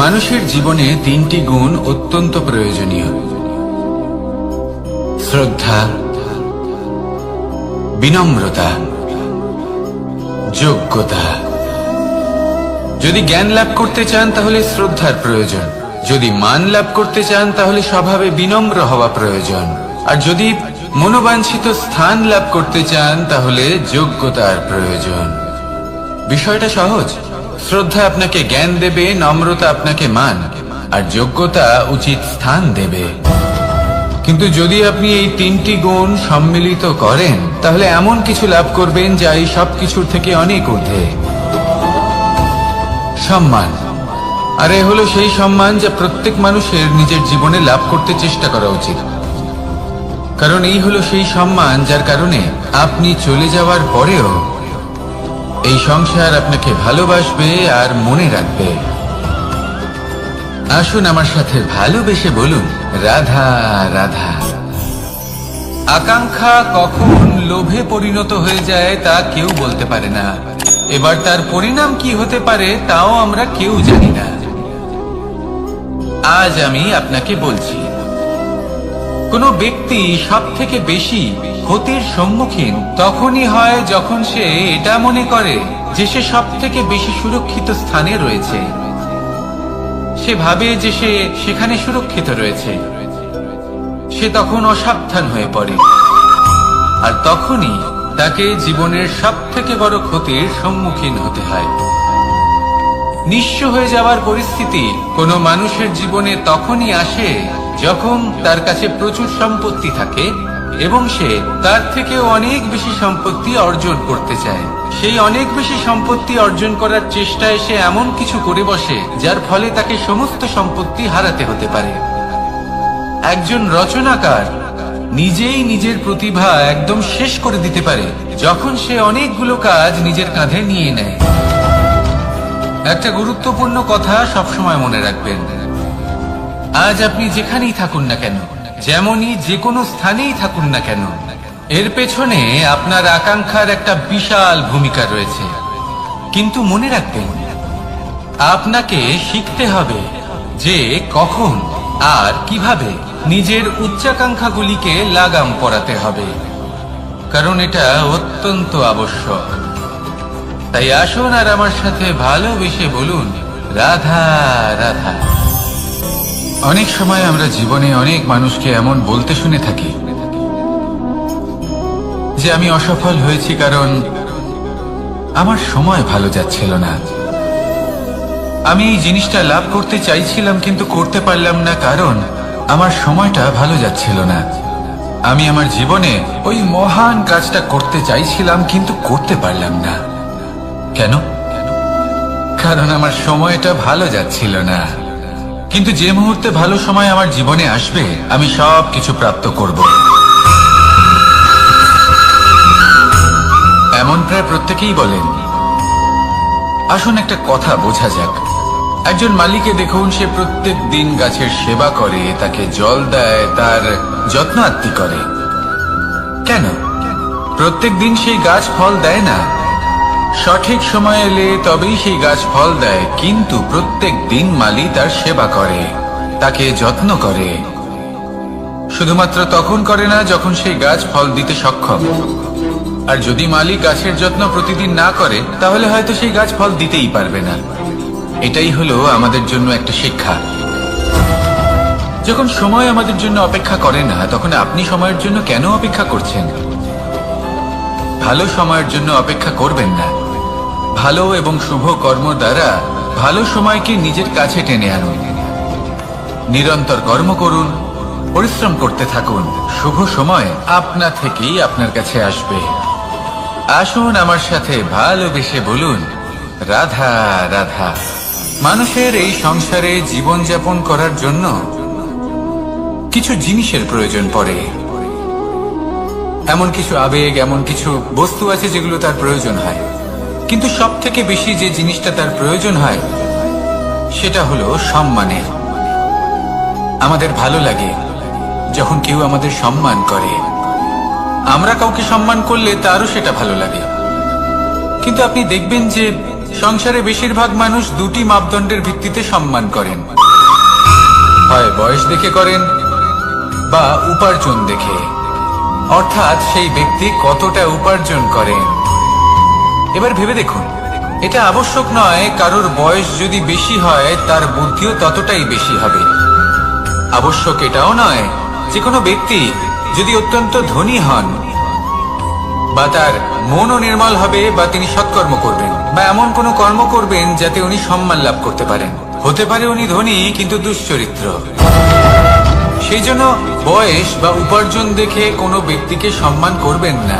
মানুষের জীবনে তিনটি গুণ অত্যন্ত প্রয়োজনীয়: শ্রদ্ধা, বিনম্রতা, যোগ্যতা। যদি জ্ঞান লাভ করতে চান তাহলে শ্রদ্ধার প্রয়োজন, যদি মান লাভ করতে চান তাহলে স্বভাবে বিনম্র হওয়া প্রয়োজন, আর যদি মনোবাঞ্ছিত স্থান লাভ করতে চান তাহলে যোগ্যতার প্রয়োজন। বিষয়টা সহজ। শ্রদ্ধা আপনাকে জ্ঞান দেবে, নম্রতা আপনাকে মান, আর যোগ্যতা উচিত স্থান দেবে। কিন্তু যদি আপনি এই তিনটি গুণ সম্মিলিত করেন তাহলে এমন কিছু লাভ করবেন যা এই সব কিছুর থেকে অনেক ঊর্ধ্বে: সম্মান। আর এ হলো সেই সম্মান যা প্রত্যেক মানুষের নিজের জীবনে লাভ করতে চেষ্টা করা উচিত। কারণ এই হলো সেই সম্মান যার কারণে আপনি চলে যাওয়ার পরেও এই সংসার আপনাকে ভালোবাসবে আর মনে রাখবে। আসুন আমার সাথে ভালোবেসে বলুন, রাধা রাধা। আকাঙ্ক্ষা কখন লোভে পরিণত হয়ে যায় তা কেউ বলতে পারে না। এবার তার পরিণাম কি হতে পারে তাও আমরা কেউ জানি না। আজ আমি আপনাকে বলছি, কোনো ব্যক্তি সব থেকে বেশি ক্ষতির সম্মুখীন তখনই হয় যখন সে এটা মনে করে যে সে সব থেকে বেশি সুরক্ষিত স্থানে রয়েছে। সে ভাবে যে সে সেখানে সুরক্ষিত রয়েছে। সে তখন অসাবধান হয়ে পড়ে, আর তখনই তাকে জীবনের সব থেকে বড় ক্ষতির সম্মুখীন হতে হয়। নিঃস্ব হয়ে যাওয়ার পরিস্থিতি কোনো মানুষের জীবনে তখনই আসে যখন তার কাছে প্রচুর সম্পত্তি থাকে এবং সে তার থেকেও অনেক বেশি সম্পত্তি অর্জন করতে চায়। সেই অনেক বেশি সম্পত্তি অর্জন করার চেষ্টায় সে এমন কিছু করে বসে যার ফলে তাকে সমস্ত সম্পত্তি হারাতে হতে পারে। একজন রচনাকার নিজেই নিজের প্রতিভা একদম শেষ করে দিতে পারে যখন সে অনেকগুলো কাজ নিজের কাঁধে নিয়ে নেয়। একটা গুরুত্বপূর্ণ কথা সবসময় মনে রাখবেন, আজ আপনি যেখানেই থাকুন না কেন, যেমনই যে কোনো স্থানেই থাকুন না কেন, এর পেছনে আপনার আকাঙ্ক্ষার একটা বিশাল ভূমিকা রয়েছে। কিন্তু মনে রাখবেন, আপনাকে শিখতে হবে যে কখন আর কিভাবে নিজের উচ্চাকাঙ্ক্ষাগুলিকে লাগাম পরাতে হবে, কারণ এটা অত্যন্ত আবশ্যক। তাই আসুন আর আমার সাথে ভালোবেসে বলুন, রাধা রাধা। অনেক সময় আমরা জীবনে অনেক মানুষকে এমন বলতে শুনে থাকি যে আমি অসফল হয়েছি কারণ আমার সময় ভালো যাচ্ছিল না। আমি এই জিনিসটা লাভ করতে চাইছিলাম কিন্তু করতে পারলাম না কারণ আমার সময়টা ভালো যাচ্ছিল না। আমি আমার জীবনে ওই মহান কাজটা করতে চাইছিলাম কিন্তু করতে পারলাম না। কেন? কারণ আমার সময়টা ভালো যাচ্ছিল না। কিন্তু যে মুহূর্তে ভালো সময় আমার জীবনে আসবে আমি সব কিছু প্রাপ্ত করব। এমন প্রায় প্রত্যেকেই বলেন। আসুন একটা কথা বোঝা যাক। একজন মালিকে দেখুন, সে প্রত্যেক দিন গাছের সেবা করে, তাকে জল দেয়, তার যত্ন আত্তি করে। কেন? প্রত্যেক দিন সেই গাছ ফল দেয় না। সঠিক সময় এলে তবেই সেই গাছ ফল দেয়, কিন্তু প্রত্যেক দিন মালি তার সেবা করে, তাকে যত্ন করে। শুধুমাত্র তখন করে না যখন সেই গাছ ফল দিতে সক্ষম। আর যদি মালি গাছের যত্ন প্রতিদিন না করে তাহলে হয়তো সেই গাছ ফল দিতেই পারবে না। এটাই হলো আমাদের জন্য একটা শিক্ষা। যখন সময় আমাদের জন্য অপেক্ষা করে না তখন আপনি সময়ের জন্য কেন অপেক্ষা করছেন? ভালো সময়ের জন্য অপেক্ষা করবেন না। ভালো এবং শুভ কর্ম দ্বারা ভালো সময়কে নিজের কাছে টেনে আনুন। নিরন্তর কর্ম করুন, পরিশ্রম করতে থাকুন। শুভ সময় আপনা থেকেই আপনার কাছে আসবে। আসুন আমার সাথে ভালোবেসে বলুন, রাধা রাধা। মানুষের এই সংসারে জীবনযাপন করার জন্য কিছু জিনিসের প্রয়োজন পড়ে। এমন কিছু আবেগ, এমন কিছু বস্তু আছে যেগুলো তার প্রয়োজন হয়। কিন্তু সব থেকে বেশি যে জিনিসটা তার প্রয়োজন হয় সেটা হলো সম্মানের। আমাদের ভালো লাগে যখন কেউ আমাদের সম্মান করে। আমরা কাউকে সম্মান করলে তারও সেটা ভালো লাগে। কিন্তু আপনি দেখবেন যে সংসারে বেশিরভাগ মানুষ দুটি মাপদণ্ডের ভিত্তিতে সম্মান করেন, হয় বয়স দেখে করেন বা উপার্জন দেখে, অর্থাৎ সেই ব্যক্তি কতটা উপার্জন করেন। এবার ভেবে দেখুন, এটা আবশ্যক নয় কারোর বয়স যদি বেশি হয় তার বুদ্ধিও ততটাই বেশি হবে। আবশ্যক এটাও নয় যে কোনো ব্যক্তি যদি অত্যন্ত ধনী হন বা তার মনও নির্মল হবে বা তিনি সৎকর্ম করবেন বা এমন কোনো কর্ম করবেন যাতে উনি সম্মান লাভ করতে পারেন। হতে পারে উনি ধনী কিন্তু দুশ্চরিত্র। সেই জন্য বয়স বা উপার্জন দেখে কোনো ব্যক্তিকে সম্মান করবেন না,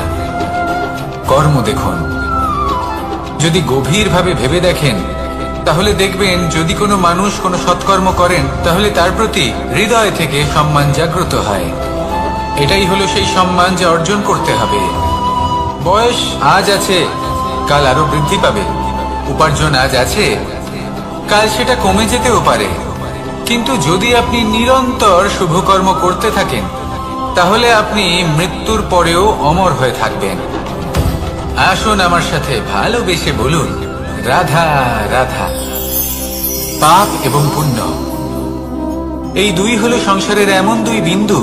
কর্ম দেখুন। যদি গভীরভাবে ভেবে দেখেন তাহলে দেখবেন যদি কোনো মানুষ কোনো সৎকর্ম করেন তাহলে তার প্রতি হৃদয় থেকে সম্মান জাগ্রত হয়। এটাই হলো সেই সম্মান যা অর্জন করতে হবে। বয়স আজ আছে, কাল আরো বৃদ্ধি পাবে। উপার্জন আজ আছে, কাল সেটা কমে যেতেও পারে। কিন্তু যদি আপনি নিরন্তর শুভকর্ম করতে থাকেন তাহলে আপনি মৃত্যুর পরেও অমর হয়ে থাকবেন। আসুন আমার সাথে ভালোবেসে বলুন, রাধা রাধা। পাপ এবং পুণ্য, এই দুই হলো সংসারের এমন দুই বিন্দু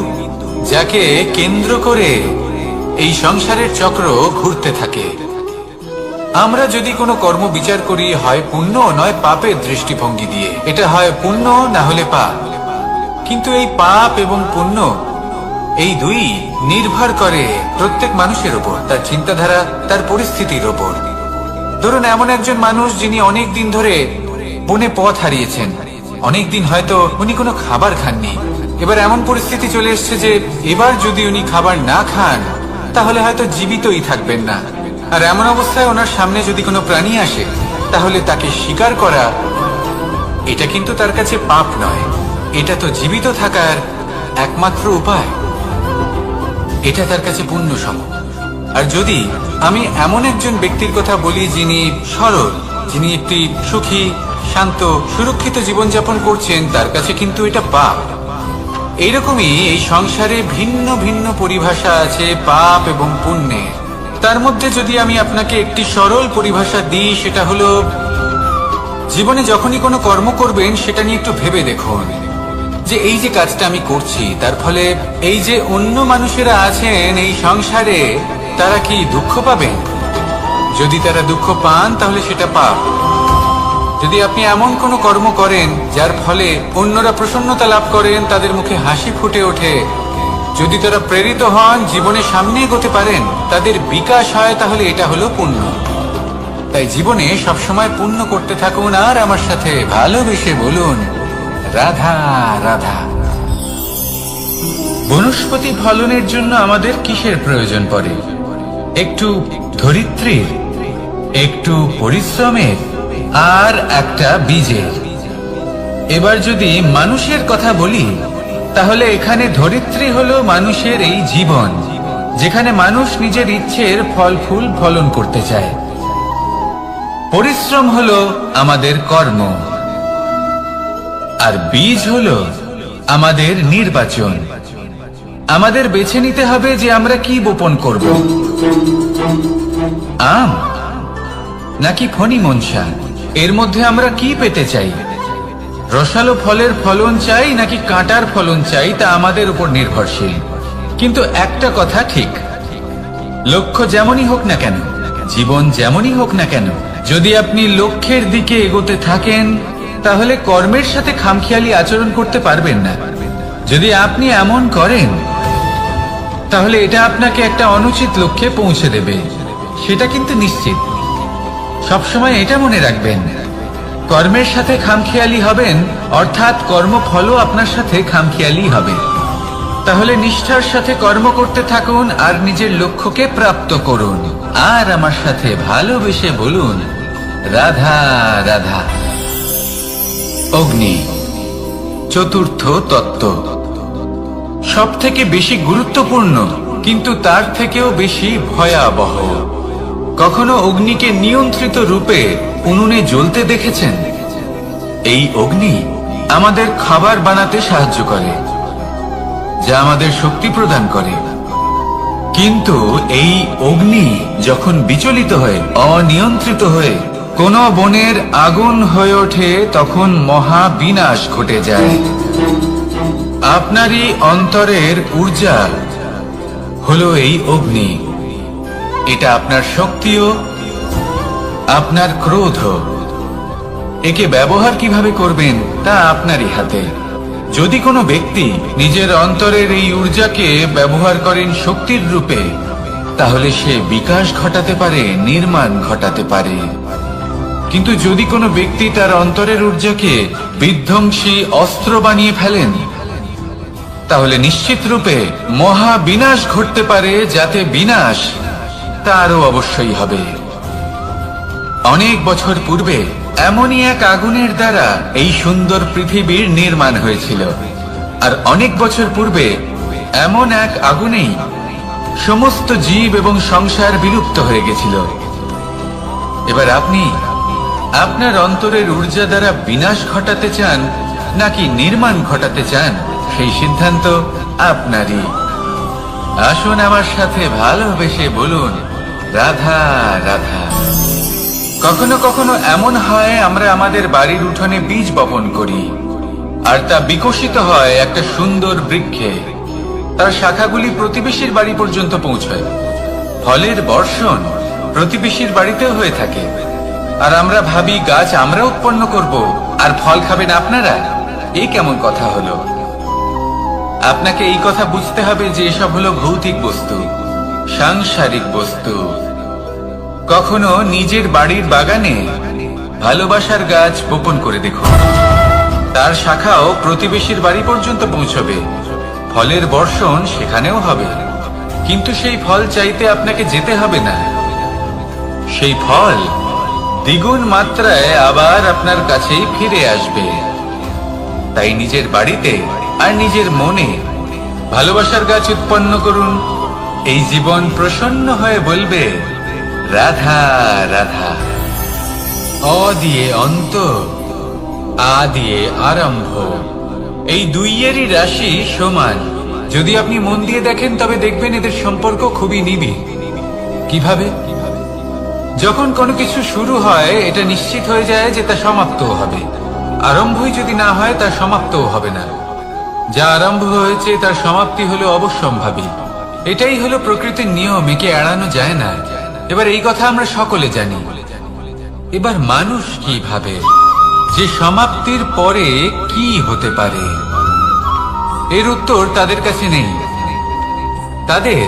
যাকে কেন্দ্র করে এই সংসারের চক্র ঘুরতে থাকে। আমরা যদি কোনো কর্ম বিচার করি হয় পুণ্য নয় পাপের দৃষ্টিভঙ্গি দিয়ে, এটা হয় পুণ্য না হলে পাপ। কিন্তু এই পাপ এবং পুণ্য এই দুই নির্ভর করে প্রত্যেক মানুষের উপর, তার চিন্তাধারা, তার পরিস্থিতির উপর। ধরুন এমন একজন মানুষ যিনি অনেক দিন ধরে বনে পথ হারিয়েছেন, অনেক দিন হয়তো উনি কোনো খাবার খাননি। এবার এমন পরিস্থিতি চলে এসছে যে এবার যদি উনি খাবার না খান তাহলে হয়তো জীবিতই থাকবেন না। আর এমন অবস্থায় ওনার সামনে যদি কোনো প্রাণী আসে তাহলে তাকে শিকার করা এটা কিন্তু তার কাছে পাপ নয়, এটা তো জীবিত থাকার একমাত্র উপায়। এটা তার কাছে পুণ্য সম। আর যদি আমি এমন একজন ব্যক্তির কথা বলি যিনি সরল, যিনি একটি সুখী, শান্ত, সুরক্ষিত জীবনযাপন করছেন, তার কাছে কিন্তু এটা পাপ। এইরকমই এই সংসারে ভিন্ন ভিন্ন পরিভাষা আছে পাপ এবং পুণ্যের। তার মধ্যে যদি আমি আপনাকে একটি সরল পরিভাষা দিই, সেটা হলো জীবনে যখনই কোনো কর্ম করবেন সেটা নিয়ে একটু ভেবে দেখুন যে এই যে কাজটা আমি করছি তার ফলে এই যে অন্য মানুষেরা আছেন এই সংসারে তারা কি দুঃখ পাবেন? যদি তারা দুঃখ পান তাহলে সেটা পাপ। যদি আপনি এমন কোনো কর্ম করেন যার ফলে অন্যরা প্রসন্নতা লাভ করেন, তাদের মুখে হাসি ফুটে ওঠে, যদি তারা প্রেরিত হন, জীবনে সামনে এগোতে পারেন, তাদের বিকাশ হয়, তাহলে এটা হলো পুণ্য। তাই জীবনে সবসময় পুণ্য করতে থাকুন আর আমার সাথে ভালোবেসে বলুন, রাধা রাধা। বনস্পতি ফলনের জন্য আমাদের কিসের প্রয়োজন পড়ে? একটু ধরিত্রীর, একটু পরিশ্রমের আর একটা বীজের। এবার যদি মানুষের কথা বলি তাহলে এখানে ধরিত্রী হলো মানুষের এই জীবন, যেখানে মানুষ নিজের ইচ্ছের ফল ফুল ফলন করতে চায়। পরিশ্রম হলো আমাদের কর্ম, আর বীজ হলো আমাদের নির্বাচন। আমাদের বেছে নিতে হবে যে আমরা কি বপন করব, আম নাকি ফণি মনসা। এর মধ্যে আমরা কি পেতে চাই? রসালো ফলের ফলন চাই নাকি কাঁটার ফলন চাই, তা আমাদের উপর নির্ভরশীল। কিন্তু একটা কথা ঠিক, লক্ষ্য যেমনই হোক না কেন, জীবন যেমনই হোক না কেন, যদি আপনি লক্ষ্যের দিকে এগোতে থাকেন তাহলে কর্মের সাথে খামখেয়ালি আচরণ করতে পারবেন না। যদি আপনি এমন করেন তাহলে এটা আপনাকে একটা অনুচিত লক্ষ্যে পৌঁছে দেবে, সেটা কিন্তু নিশ্চিত। সবসময় এটা মনে রাখবেন, কর্মের সাথে খামখেয়ালি হবেন অর্থাৎ কর্মফলও আপনার সাথে খামখেয়ালি হবে। তাহলে নিষ্ঠার সাথে কর্ম করতে থাকুন আর নিজের লক্ষ্যকে প্রাপ্ত করুন। আর আমার সাথে ভালোবেসে বলুন, রাধা রাধা। অগ্নি, চতুর্থ তত্ত্ব, সব থেকে বেশি গুরুত্বপূর্ণ কিন্তু তার থেকেও বেশি ভয়াবহ। কখনো অগ্নিকে নিয়ন্ত্রিত রূপে উনুনে জ্বলতে দেখেছেন? এই অগ্নি আমাদের খাবার বানাতে সাহায্য করে, যা আমাদের শক্তি প্রদান করে। কিন্তু এই অগ্নি যখন বিচলিত হয়ে, অনিয়ন্ত্রিত হয়ে কোনো বনের আগুন হয়ে ওঠে তখন মহা বিনাশ ঘটে যায়। আপনারই অন্তরের ঊর্জা হলো এই অগ্নি। এটা আপনার শক্তিও, আপনার ক্রোধ। একে ব্যবহার কিভাবে করবেন তা আপনারই হাতে। যদি কোনো ব্যক্তি নিজের অন্তরের এই ঊর্জাকে ব্যবহার করেন শক্তির রূপে, তাহলে সে বিকাশ ঘটাতে পারে, নির্মাণ ঘটাতে পারে। কিন্তু যদি কোনো ব্যক্তি তার অন্তরের ঊর্জাকে বিধ্বংসী অস্ত্র বানিয়ে ফেলেন, তাহলে নিশ্চিত রূপে মহা বিনাশ ঘটতে পারে, যাতে বিনাশ তারও অবশ্যই হবে। অনেক বছর পূর্বে এমনই এক আগুনের দ্বারা এই সুন্দর পৃথিবীর নির্মাণ হয়েছিল। আর অনেক বছর পূর্বে এমন এক আগুনেই সমস্ত জীব এবং সংসার বিলুপ্ত হয়ে গেছিল। এবার আপনি আপনার অন্তরের ঊর্জা দ্বারা বিনাশ ঘটাতে চান নাকি নির্মাণ ঘটাতে চান, সেই সিদ্ধান্ত আপনারই। আসুন আমার সাথে ভালোবেসে বলুন, রাধা রাধা। কখনো কখনো এমন হয় আমরা আমাদের বাড়ির উঠোনে বীজ বপন করি, আর তা বিকশিত হয় একটা সুন্দর বৃক্ষে। তার শাখাগুলি প্রতিবেশীর বাড়ি পর্যন্ত পৌঁছায়। ফলের বর্ষণ প্রতিবেশীর বাড়িতেও হয়ে থাকে। আর আমরা ভাবি গাছ আমরা উৎপন্ন করব আর ফল খাবেন আপনারা। এই কেমন কথা হলো? আপনাকে এই কথা বুঝতে হবে যে এসব হলো ভৌতিক বস্তু, সাংসারিক বস্তু। কখনো নিজের বাড়ির বাগানে ভালোবাসার গাছ বপন করে দেখুন। তার শাখাও প্রতিবেশীর বাড়ি পর্যন্ত পৌঁছবে, ফলের বর্ষণ সেখানেও হবে। কিন্তু সেই ফল চাইতে আপনাকে যেতে হবে না, সেই ফল দ্বিগুণ মাত্রায় আবার আপনার কাছেই ফিরে আসবে। তাই নিজের বাড়িতে আর নিজের মনে ভালোবাসার গাছ উৎপন্ন করুন। এই জীবন প্রসন্ন হয়ে বলবে, রাধা রাধা। অ দিয়ে অন্ত, আ দিয়ে আরম্ভ। এই দুইয়েরই রাশি সমান। যদি আপনি মন দিয়ে দেখেন তবে দেখবেন এদের সম্পর্ক খুবই নিবিড়। কিভাবে? যখন কোনো কিছু শুরু হয় এটা নিশ্চিত হয়ে যায় যে তা সমাপ্তও হবে। আরম্ভই যদি না হয় তার সমাপ্তও হবে না। যা আরম্ভ হয়েছে তার সমাপ্তি হলো অবশ্যম্ভাবী। এটাই হলো প্রকৃতির নিয়ম, একে এড়ানো যায় না। এবার এই কথা আমরা সকলে জানি। এবার মানুষ কি ভাবে যে সমাপ্তির পরে কি হতে পারে, এর উত্তর তাদের কাছে নেই। তাদের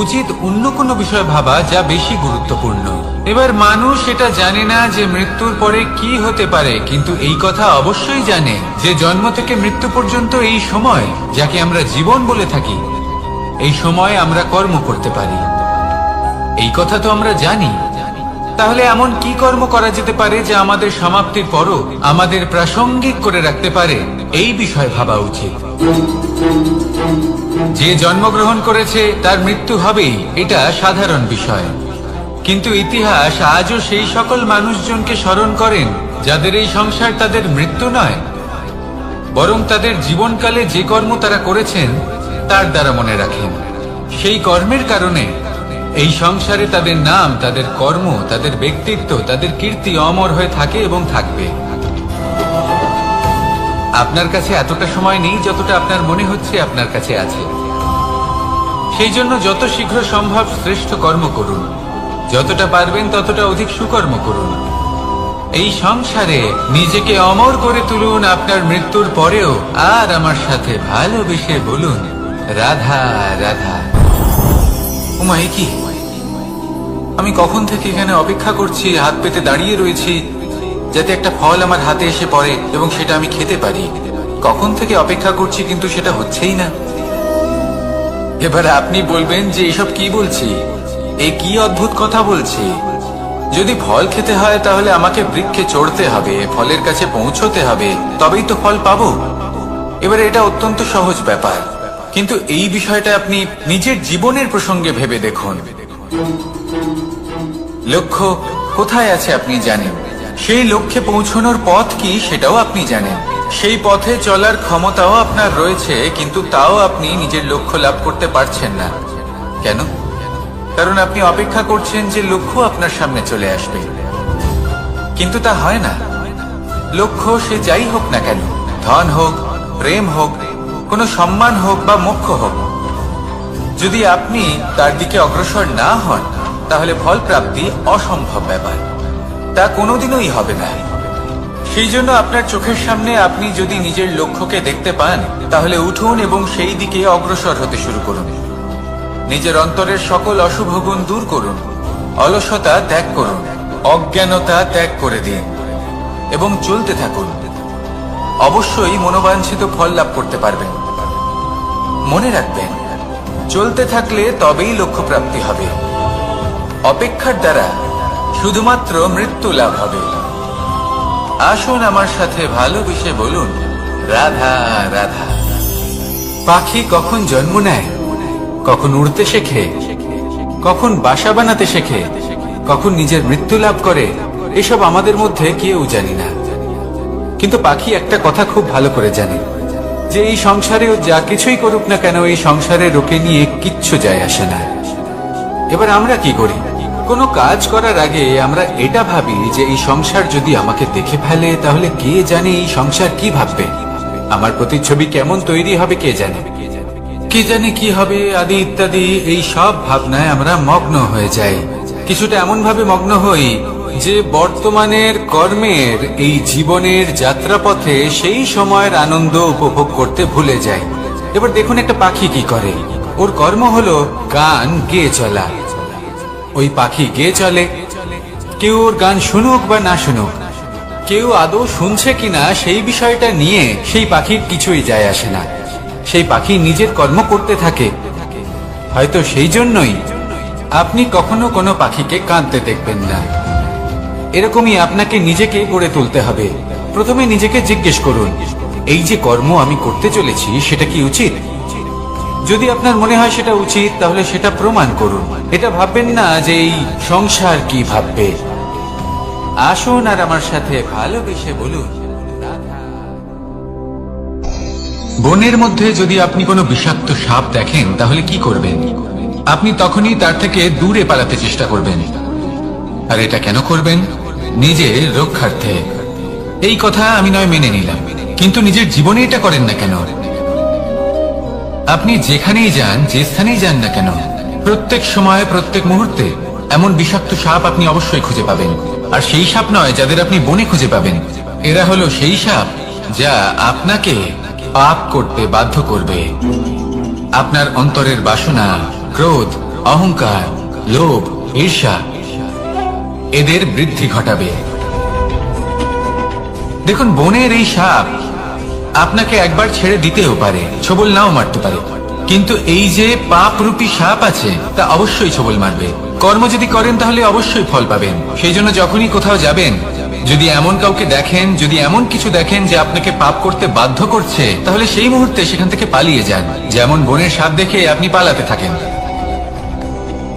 উচিত অন্য কোনো বিষয় ভাবা যা বেশি গুরুত্বপূর্ণ। এবার মানুষ এটা জানে না যে মৃত্যুর পরে কি হতে পারে, কিন্তু এই কথা অবশ্যই জানে যে জন্ম থেকে মৃত্যু পর্যন্ত এই সময়, যাকে আমরা জীবন বলে থাকি, এই সময় আমরা কর্ম করতে পারি। এই কথা তো আমরা জানি। তাহলে এমন কি কর্ম করা যেতে পারে যা আমাদের সমাপ্তির পরও আমাদের প্রাসঙ্গিক করে রাখতে পারে, এই বিষয়ে ভাবা উচিত। যে জন্মগ্রহণ করেছে তার মৃত্যু হবেই, এটা সাধারণ বিষয়। কিন্তু ইতিহাস আজও সেই সকল মানুষজনকে স্মরণ করেন যাদের এই সংসার তাদের মৃত্যু নয়, বরং তাদের জীবনকালে যে কর্ম তারা করেছেন তার দ্বারা মনে রাখেন। সেই কর্মের কারণে এই সংসারে তাদের নাম, তাদের কর্ম, তাদের ব্যক্তিত্ব, তাদের কীর্তি অমর হয়ে থাকে এবং থাকবে। আপনার কাছে এতটা সময় নেই যতটা আপনার মনে হচ্ছে আপনার কাছে আছে। সেই জন্য যত শীঘ্র সম্ভব শ্রেষ্ঠ কর্ম করুন, যতটা পারবেন ততটা অধিক সুকর্ম করুন। এই সংসারে নিজেকে অমর করে তুলুন আপনার মৃত্যুর পরেও। আর আমার সাথে ভালোবেসে বলুন, রাধা রাধা। উমা, এ কি? আমি কখন থেকে এখানে অপেক্ষা করছি, হাত পেতে দাঁড়িয়ে রয়েছি যাতে একটা ফল আমার হাতে এসে পড়ে এবং সেটা আমি খেতে পারি। কখন থেকে অপেক্ষা করছি, কিন্তু সেটা হচ্ছেই না। এবার আপনি বলবেন যে এসব কি বলছি, এ কি অদ্ভুত কথা বলছি। যদি ফল খেতে হয় তাহলে আমাকে বৃক্ষে চড়তে হবে, ফলের কাছে পৌঁছতে হবে, তবেই তো ফল পাবো। এবারে এটা অত্যন্ত সহজ ব্যাপার, কিন্তু এই বিষয়টা আপনি নিজের জীবনের প্রসঙ্গে ভেবে দেখুন। লক্ষ্য কোথায় আছে আপনি জানেন, সেই লক্ষ্যে পৌঁছানোর পথ কি সেটাও আপনি জানেন, সেই পথে চলার ক্ষমতাও আপনার রয়েছে, কিন্তু তাও আপনি নিজের লক্ষ্য লাভ করতে পারছেন না। কেন? কারণ আপনি অপেক্ষা করছেন যে লক্ষ্য আপনার সামনে চলে আসবে, কিন্তু তা হয় না। লক্ষ্য সে যাই হোক না কেন, ধন হোক, প্রেম হোক, কোনো সম্মান হোক বা মোক্ষ হোক, যদি আপনি তার দিকে অগ্রসর না হন তাহলে ফল প্রাপ্তি অসম্ভব ব্যাপার, তা কোনোদিনই হবে না। সেই জন্য আপনার চোখের সামনে আপনি যদি নিজের লক্ষ্যকে দেখতে পান তাহলে উঠুন এবং সেই দিকে অগ্রসর হতে শুরু করুন। নিজের অন্তরের সকল অশুভ গুণ দূর করুন, অলসতা ত্যাগ করুন, অজ্ঞানতা ত্যাগ করে দিন এবং চলতে থাকুন। অবশ্যই মনোবাঞ্ছিত ফল লাভ করতে পারবেন। মনে রাখবেন, চলতে থাকলে তবেই লক্ষ্য প্রাপ্তি হবে। অপেক্ষার দ্বারা শুধুমাত্র মৃত্যু লাভ হবে। আসুন আমার সাথে ভালোবেসে বলুন, রাধা রাধা। পাখি কখন জন্ম নেয়, কখন উড়তে শেখে, কখন বাসা বানাতে শেখে, কখন নিজের মৃত্যু লাভ করে, এসব আমাদের মধ্যে কেউ জানি না। কিন্তু পাখি একটা কথা খুব ভালো করে জানে, যে এই সংসারে ও যা কিছুই করুক না কেন, এই সংসারে ওকে নিয়ে কিচ্ছু যায় আসে না। এবার আমরা কি করি? কোনো কাজ করার আগে আমরা এটা ভাবি যে এই সংসার যদি আমাকে দেখে ফেলে তাহলে কে জানে এই সংসার কি ভাববে, আমার প্রতিচ্ছবি কেমন তৈরি হবে কে জানে, কে জানে কি হবে আদি ইত্যাদি। এই সব ভাবনায় আমরা মগ্ন হয়ে যাই। কিছুটা এমন ভাবে মগ্ন হই যে বর্তমানের কর্মের এই জীবনের যাত্রাপথে সেই সময়ের আনন্দ উপভোগ করতে ভুলে যাই। এবার দেখুন একটা পাখি কি করে, ওর কর্ম হলো গান গেয়ে চলা। ওই পাখি গেয়ে চলে, কেউ ওর গান শুনুক বা না শুনুক, কেউ আদৌ শুনছে কিনা সেই বিষয়টা নিয়ে সেই পাখির কিছুই যায় আসে না। সেই পাখি নিজের কর্ম করতে থাকে। হয়তো সেই জন্যই আপনি কখনো কোনো পাখিকে কাঁদতে দেখবেন না। এরকমই আপনাকে নিজেকে গড়ে তুলতে হবে। প্রথমে নিজেকে জিজ্ঞেস করুন, এই যে কর্ম আমি করতে চলেছি সেটা কি উচিত? যদি আপনার মনে হয় সেটা উচিত তাহলে সেটা প্রমাণ করুন। এটা ভাববেন না যে এই সংসার কি ভাববে। আসুন আর আমার সাথে ভালোবেসে বলুন, বনের মধ্যে যদি আপনি কোনো বিষাক্ত সাপ দেখেন তাহলে কি করবেন? আপনি তখনই তার থেকে দূরে পালাতে চেষ্টা করবেন। আর এটা কেন করবেন? নিজের রক্ষার্থে। এই কথা আমি নয় মেনে নিলাম, কিন্তু নিজের জীবনে এটা করেন না কেন? আপনি যেখানেই যান, যে স্থানেই যান না কেন, প্রত্যেক সময় প্রত্যেক মুহূর্তে এমন বিষাক্ত সাপ আপনি অবশ্যই খুঁজে পাবেন। আর সেই সাপ নয় যাদের আপনি বনে খুঁজে পাবেন, এরা হলো সেই সাপ যা আপনাকে পাপ করতে বাধ্য করবে। আপনার অন্তরের বাসনা, ক্রোধ, অহংকার, লোভ, ঈর্ষা এদের বৃদ্ধি ঘটাবে। দেখুন, বনের এই সাপ আপনাকে একবার ছেড়ে দিতেও পারে, ছোবল নাও মারতে পারে, কিন্তু এই যে পাপরূপী সাপ আছে তা অবশ্যই ছোবল মারবে। কর্ম যদি করেন তাহলে অবশ্যই ফল পাবেন। সেই জন্য যখনই কোথাও যাবেন, যদি এমন কাউকে দেখেন, যদি এমন কিছু দেখেন যে আপনাকে পাপ করতে বাধ্য করছে, তাহলে সেই মুহূর্তে সেখান থেকে পালিয়ে যান। যেমন বনের সাপ দেখে আপনি পালাতে থাকেন।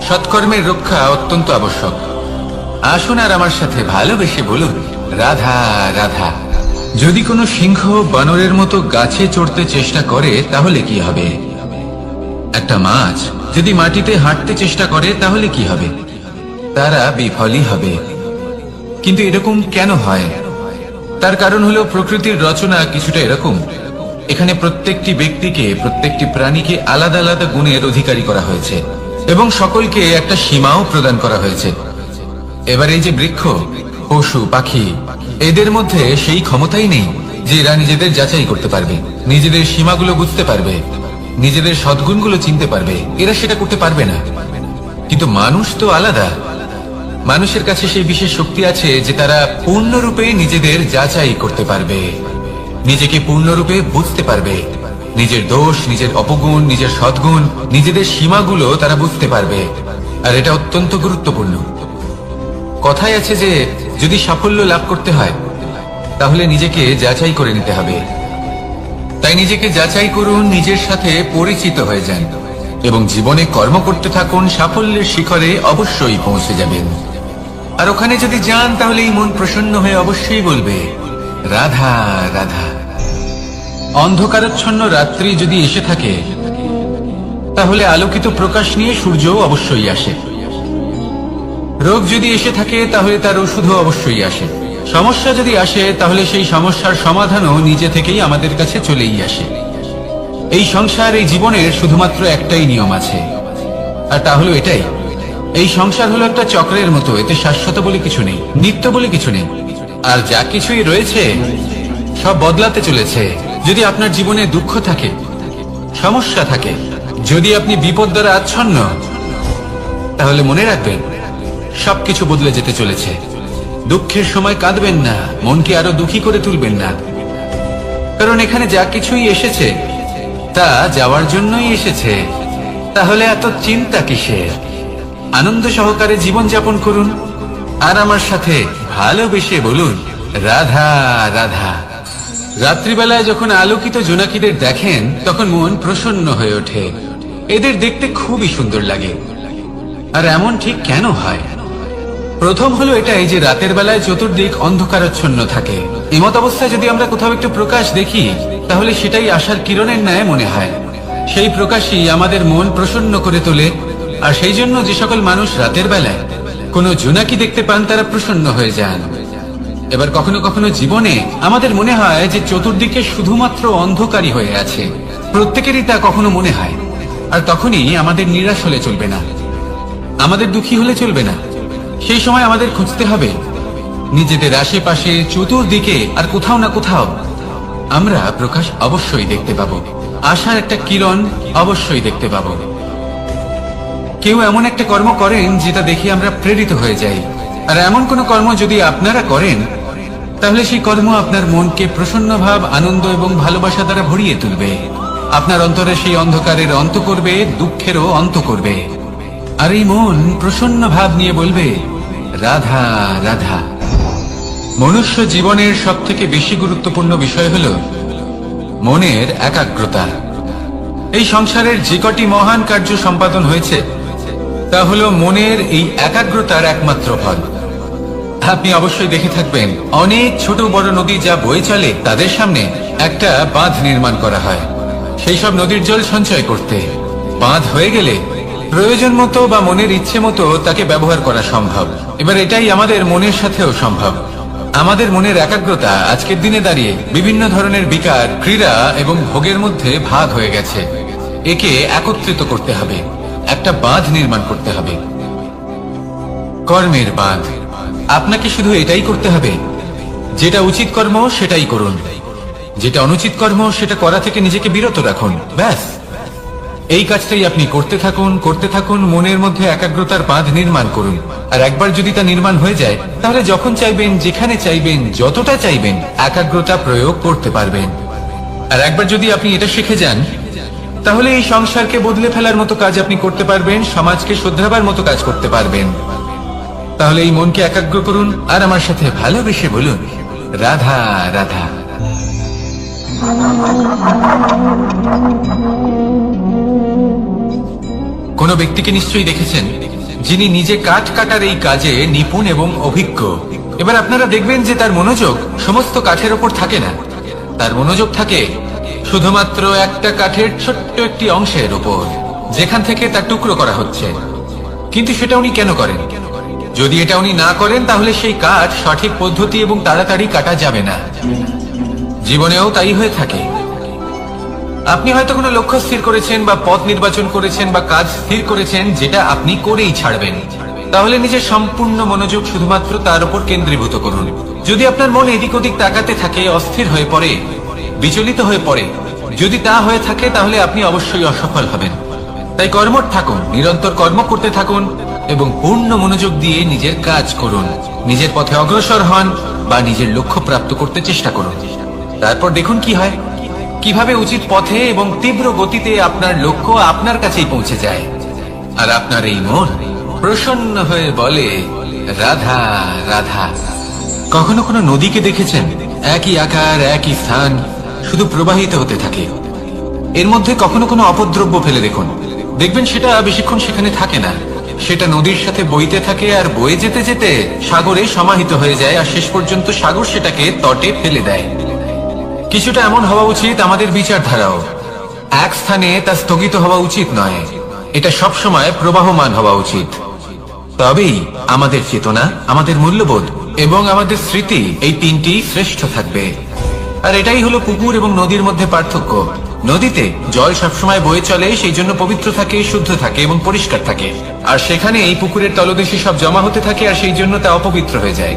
সৎকর্মের রক্ষা অত্যন্ত আবশ্যক। আসুন আর আমার সাথে ভালোবেসে বলুন, রাধা রাধা। যদি কোনো সিংহ বানরের মতো গাছে চড়তে চেষ্টা করে তাহলে কি হবে? একটা মাছ যদি মাটিতে হাঁটতে চেষ্টা করে তাহলে কি হবে? তারা বিফলই হবে। কিন্তু এরকম কেন হয়? তার কারণ হলো প্রকৃতির রচনা কিছুটা এরকম। এখানে প্রত্যেকটি ব্যক্তিকে, প্রত্যেকটি প্রাণীকে আলাদা আলাদা গুণের অধিকারী করা হয়েছে এবং সকলকে একটা সীমাও প্রদান করা হয়েছে। এবার এই যে বৃক্ষ, পশু, পাখি, এদের মধ্যে সেই ক্ষমতাই নেই যে এরা নিজেদের যাচাই করতে পারবে, নিজেদের সীমাগুলো বুঝতে পারবে, নিজেদের সদ্গুণগুলো চিনতে পারবে। এরা সেটা করতে পারবে না। কিন্তু মানুষ তো আলাদা। মানুষের কাছে সেই বিশেষ শক্তি আছে যে তারা পূর্ণরূপে নিজেদের যাচাই করতে পারবে, নিজেকে পূর্ণরূপে বুঝতে পারবে, নিজের দোষ, নিজের অপগুণ, নিজের সদ্গুণ, নিজেদের সীমাগুলো তারা বুঝতে পারবে। আর এটা অত্যন্ত গুরুত্বপূর্ণ। কথায় আছে যে যদি সাফল্য লাভ করতে হয় তাহলে নিজেকে যাচাই করে নিতে হবে। তাই নিজেকে যাচাই করুন, নিজের সাথে পরিচিত হয়ে যান এবং জীবনে কর্ম করতে থাকুন। সাফল্যের শিখরে অবশ্যই পৌঁছে যাবেন। আর ওখানে যদি যান তাহলে এই মন প্রসন্ন হয়ে অবশ্যই বলবে, রাধা রাধা। অন্ধকারাচ্ছন্ন রাত্রি যদি এসে থাকে তাহলে আলোকিত প্রকাশ নিয়ে সূর্যও অবশ্যই আসে। রোগ যদি এসে থাকে তাহলে তার ওষুধও অবশ্যই আসে। সমস্যা যদি আসে তাহলে সেই সমস্যার সমাধানও নিজে থেকেই আমাদের কাছে চলেই আসে। এই সংসার, এই জীবনের শুধুমাত্র একটাই নিয়ম আছে, আর তা হলো এটাই, এই সংসার হলো একটা চক্রের মতো। এতে শাশ্বত বলে কিছু নেই, নিত্য বলে কিছু নেই, আর যা কিছুই রয়েছে সব বদলাতে চলেছে। যদি আপনার জীবনে দুঃখ থাকে, সমস্যা থাকে, যদি আপনি বিপদ দ্বারা আচ্ছন্ন, তাহলে মনে রাখবেন সবকিছু বদলে যেতে চলেছে। দুঃখের সময় কাঁদবেন না, মনকে আরো দুঃখী করে তুলবেন না, কারণ এখানে যা কিছুই এসেছে তা যাওয়ার জন্যই এসেছে। তাহলে এত চিন্তা কিসের? আনন্দ সহকারে জীবন যাপন করুন, আর আমার সাথে ভালোবেসে বলুন রাধা রাধা। রাত্রিবেলায় যখন আলোকিত জোনাকিদের দেখেন তখন মন প্রসন্ন হয়ে ওঠে। এদের দেখতে খুবই সুন্দর লাগে। আর এমন ঠিক কেন হয়? প্রথম হলো এটাই যে রাতের বেলায় চতুর্দিক অন্ধকারাচ্ছন্ন থাকে। এমত অবস্থায় যদি আমরা কোথাও একটু প্রকাশ দেখি তাহলে সেটাই আশার কিরণের ন্যায় মনে হয়। সেই প্রকাশই আমাদের মন প্রসন্ন করে তোলে। আর সেই জন্য যে সকল মানুষ রাতের বেলায় কোনো জোনাকি দেখতে পান তারা প্রসন্ন হয়ে যান। এবার কখনো কখনো জীবনে আমাদের মনে হয় যে চতুর্দিকে শুধুমাত্র অন্ধকারই হয়ে আছে। প্রত্যেকেরই তা কখনো মনে হয়। আর তখনই আমাদের নিরাশ হলে চলবে না, আমাদের দুঃখী হলে চলবে না। সেই সময় আমাদের খুঁজতে হবে নিজেদের আশেপাশে, চতুর্দিকে, আর কোথাও না কোথাও আমরা প্রকাশ অবশ্যই দেখতে পাবো। আশার একটা কিরণ অবশ্যই দেখতে পাবো। কেউ এমন একটা কর্ম করেন যেটা দেখে আমরা প্রেরিত হয়ে যাই। আর এমন কোন কর্ম যদি আপনারা করেন তাহলে সেই কর্ম আপনার মনকে প্রসন্ন ভাব, আনন্দ এবং ভালোবাসা দ্বারা ভরিয়ে তুলবে। আপনার অন্তরে সেই অন্ধকারের অন্ত করবে, দুঃখেরও অন্ত করবে। আর এই মন প্রসন্ন ভাব নিয়ে বলবে রাধা রাধা। মনুষ্য জীবনের সব থেকে বেশি গুরুত্বপূর্ণ বিষয় হলো মনের একাগ্রতা। এই সংসারের যে কটি মহান কার্য সম্পাদন হয়েছে তা হলো মনের এই একাগ্রতার একমাত্র ফল। আপনি অবশ্যই দেখে থাকবেন অনেক ছোট বড় নদী যা বয়ে চলে তাদের সামনে একটা বাঁধ নির্মাণ করা হয় সেই সব নদীর জল সঞ্চয় করতে। বাঁধ হয়ে গেলে প্রয়োজন মতো বা মনের ইচ্ছে মতো তাকে ব্যবহার করা সম্ভব। এবার এটাই আমাদের মনের সাথেও সম্ভব। আমাদের মনের একাগ্রতা আজকের দিনে দাঁড়িয়ে বিভিন্ন ধরনের বিকার, ক্রীড়া এবং ভোগের মধ্যে ভাগ হয়ে গেছে। একে একত্রিত করতে হবে, একটা বাঁধ নির্মাণ করতে হবে, কর্মের বাঁধ। আপনাকে শুধু এটাই করতে হবে, যেটা উচিত কর্ম সেটাই করুন, যেটা অনুচিত কর্ম সেটা করা থেকে নিজেকে বিরত রাখুন। ব্যাস, এই কাজটাই আপনি করতে থাকুন, করতে থাকুন। মনের মধ্যে একাগ্রতার বাঁধ নির্মাণ করুন। আর একবার যদি তা নির্মাণ হয়ে যায় তাহলে যখন চাইবেন, যেখানে চাইবেন, যতটা চাইবেন একাগ্রতা প্রয়োগ করতে পারবেন। আর একবার যদি আপনি এটা শিখে যান তাহলে এই সংসারকে বদলে ফেলার মতো কাজ আপনি করতে পারবেন, সমাজকে শুধরাবার মতো কাজ করতে পারবেন। তাহলে এই মনকে একাগ্র করুন আর আমার সাথে ভালোবেসে বলুন রাধা রাধা। কোন ব্যক্তিকে নিশ্চয়ই দেখেছেন যিনি নিজে কাঠ কাটার এই কাজে নিপুণ এবং অভিজ্ঞ। এবার আপনারা দেখবেন যে তার মনোযোগ সমস্ত কাঠের ওপর থাকে না, তার মনোযোগ থাকে শুধুমাত্র একটা কাঠের ছোট্ট একটি অংশের উপর, যেখান থেকে তার টুকরো করা হচ্ছে। কিন্তু সেটা উনি কেন করেন? যদি এটা উনি না করেন তাহলে সেই কাঠ সঠিক পদ্ধতি এবং তাড়াতাড়ি কাটা যাবে না। জীবনেও তাই হয়ে থাকে। আপনি হয়তো কোনো লক্ষ্য স্থির করেছেন বা পথ নির্বাচন করেছেন বা কাজ স্থির করেছেন যেটা আপনি করেই ছাড়বেন। তাহলে নিজের সম্পূর্ণ মনোযোগ শুধুমাত্র তার উপর কেন্দ্রীভূত করুন। যদি আপনার মন এদিক ওদিক তাকাতে থাকে, অস্থির হয়ে পড়ে, বিচলিত হয়ে পড়ে, যদি তা হয়ে থাকে তাহলে আপনি অবশ্যই অসফল হবেন। তাই কর্মঠ থাকুন, নিরন্তর কর্ম করতে থাকুন এবং পূর্ণ মনোযোগ দিয়ে নিজের কাজ করুন। নিজের পথে অগ্রসর হন বা নিজের লক্ষ্য প্রাপ্ত করতে চেষ্টা করুন। তারপর দেখুন কি হয়, কিভাবে উচিত পথে এবং তীব্র গতিতে আপনার লক্ষ্য আপনার কাছেই পৌঁছে যায়। আর আপনার এই মন প্রসন্ন হয়ে বলে রাধা রাধা। কখনো কোনো নদীকে দেখেছেন? একই আকার, একই স্থান, শুধু প্রবাহিত হতে থাকে। এর মধ্যে কখনো কোনো অপদ্রব্য ফেলে দেখুন, দেখবেন সেটা বেশিক্ষণ সেখানে থাকে না। সেটা নদীর সাথে বইতে থাকে আর বয়ে যেতে যেতে সাগরে সমাহিত হয়ে যায়, আর শেষ পর্যন্ত সাগর সেটাকে তটে ফেলে দেয়। কিছুটা এমন হওয়া উচিত আমাদের বিচারধারাও। এক স্থানে তা স্থগিত হওয়া উচিত নয়, এটা সবসময় প্রবাহমান হওয়া উচিত। তবেই আমাদের চেতনা, আমাদের মূল্যবোধ এবং আমাদের স্মৃতি এই তিনটি শ্রেষ্ঠ থাকবে। আর এটাই হলো পুকুর এবং নদীর মধ্যে পার্থক্য। নদীতে জল সবসময় বয়ে চলে, সেই জন্য পবিত্র থাকে, শুদ্ধ থাকে এবং পরিষ্কার থাকে। আর সেখানে এই পুকুরের তলদেশে সব জমা হতে থাকে, আর সেই জন্য তা অপবিত্র হয়ে যায়।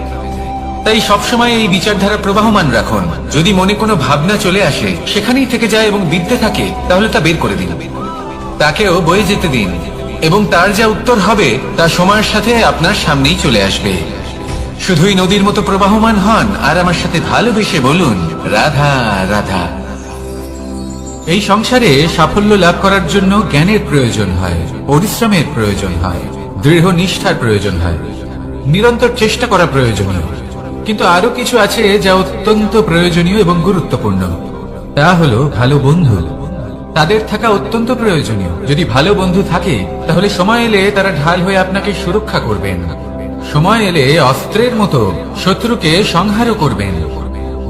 তাই সবসময় এই বিচারধারা প্রবাহমান রাখুন। যদি মনে কোনো ভাবনা চলে আসে, সেখানেই থেকে যায় এবং বিদ্যে থাকে, তাহলে তা বের করে দিন। তাকেও বয়ে যেতে দিন, এবং তার যা উত্তর হবে তা সময়ের সাথে আপনার সামনেই চলে আসবে। শুধুই নদীর মতো প্রবাহমান হন আর আমার সাথে ভালোবেসে বলুন, রাধা রাধা। এই সংসারে সাফল্য লাভ করার জন্য জ্ঞানের প্রয়োজন হয়, পরিশ্রমের প্রয়োজন হয়, দৃঢ় নিষ্ঠার প্রয়োজন হয়, নিরন্তর চেষ্টা করা প্রয়োজনীয়। কিন্তু আরো কিছু আছে যা অত্যন্ত প্রয়োজনীয় এবং গুরুত্বপূর্ণ। তা হলো ভালো বন্ধু। তাদের থাকা অত্যন্ত প্রয়োজনীয়। যদি ভালো বন্ধু থাকে, তাহলে সময় এলে তারা ঢাল হয়ে আপনাকে সুরক্ষা করবেন। সময় এলে অস্ত্রের মতো শত্রুকে সংহারও করবেন।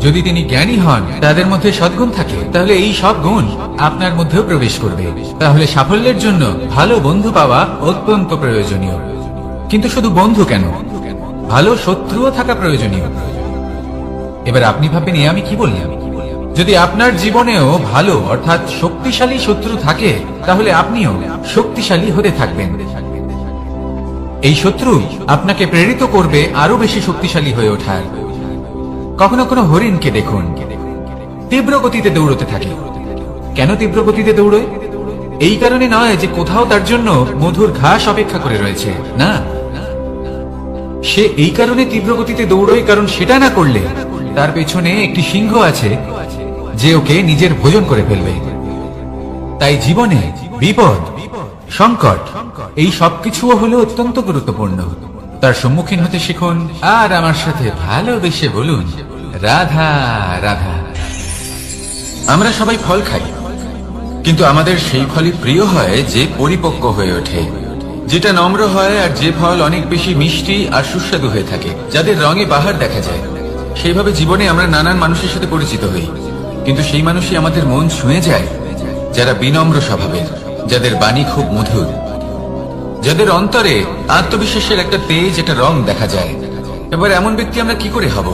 যদি তিনি জ্ঞানী হন, তাদের মধ্যে সদ্গুণ থাকে, তাহলে এই সব গুণ আপনার মধ্যেও প্রবেশ করবে। তাহলে সাফল্যের জন্য ভালো বন্ধু পাওয়া অত্যন্ত প্রয়োজনীয়। কিন্তু শুধু বন্ধু কেন, ভালো শত্রুও থাকা প্রয়োজনীয়। এবার আপনি ভাববেন, আমি কি বললাম? যদি আপনার জীবনেও ভালো অর্থাৎ শক্তিশালী শত্রু থাকে, তাহলে আপনিও শক্তিশালী হতে থাকবেন। এই শত্রু আপনাকে প্রেরিত করবে আরো বেশি শক্তিশালী হয়ে ওঠার। কখনো কোনো হরিণকে দেখুন, তীব্র গতিতে দৌড়তে থাকে। কেন তীব্র গতিতে দৌড়ে? এই কারণে নয় যে কোথাও তার জন্য মধুর ঘাস অপেক্ষা করে রয়েছে, না। সে এই কারণে তীব্র গতিতে দৌড়য় কারণ সেটা না করলে তার পেছনে একটি সিংহ আছে যে ওকে নিজের ভোজন করে ফেলবে। তাই জীবনে বিপদ, সংকট, এই সবকিছুও হলো অত্যন্ত গুরুত্বপূর্ণ। তার সম্মুখীন হতে শিখুন আর আমার সাথে ভালোবেসে বলুন, রাধা রাধা। আমরা সবাই ফল খাই, কিন্তু আমাদের সেই ফলই প্রিয় হয় যে পরিপক্ক হয়ে ওঠে, যেটা নম্র হয়, আর যে ফল অনেক বেশি মিষ্টি আর সুস্বাদু হয়ে থাকে, যাদের রঙে বাহার দেখা যায়। সেইভাবে জীবনে আমরা নানান মানুষের সাথে পরিচিত হই, কিন্তু সেই মানুষই আমাদের মন ছুঁয়ে যায় যারা বিনম্র স্বভাবের, যাদের বাণী খুব মধুর, যাদের অন্তরে আত্মবিশ্বাসের একটা তেজ, একটা রং দেখা যায়। এবার এমন ব্যক্তি আমরা কি করে হব?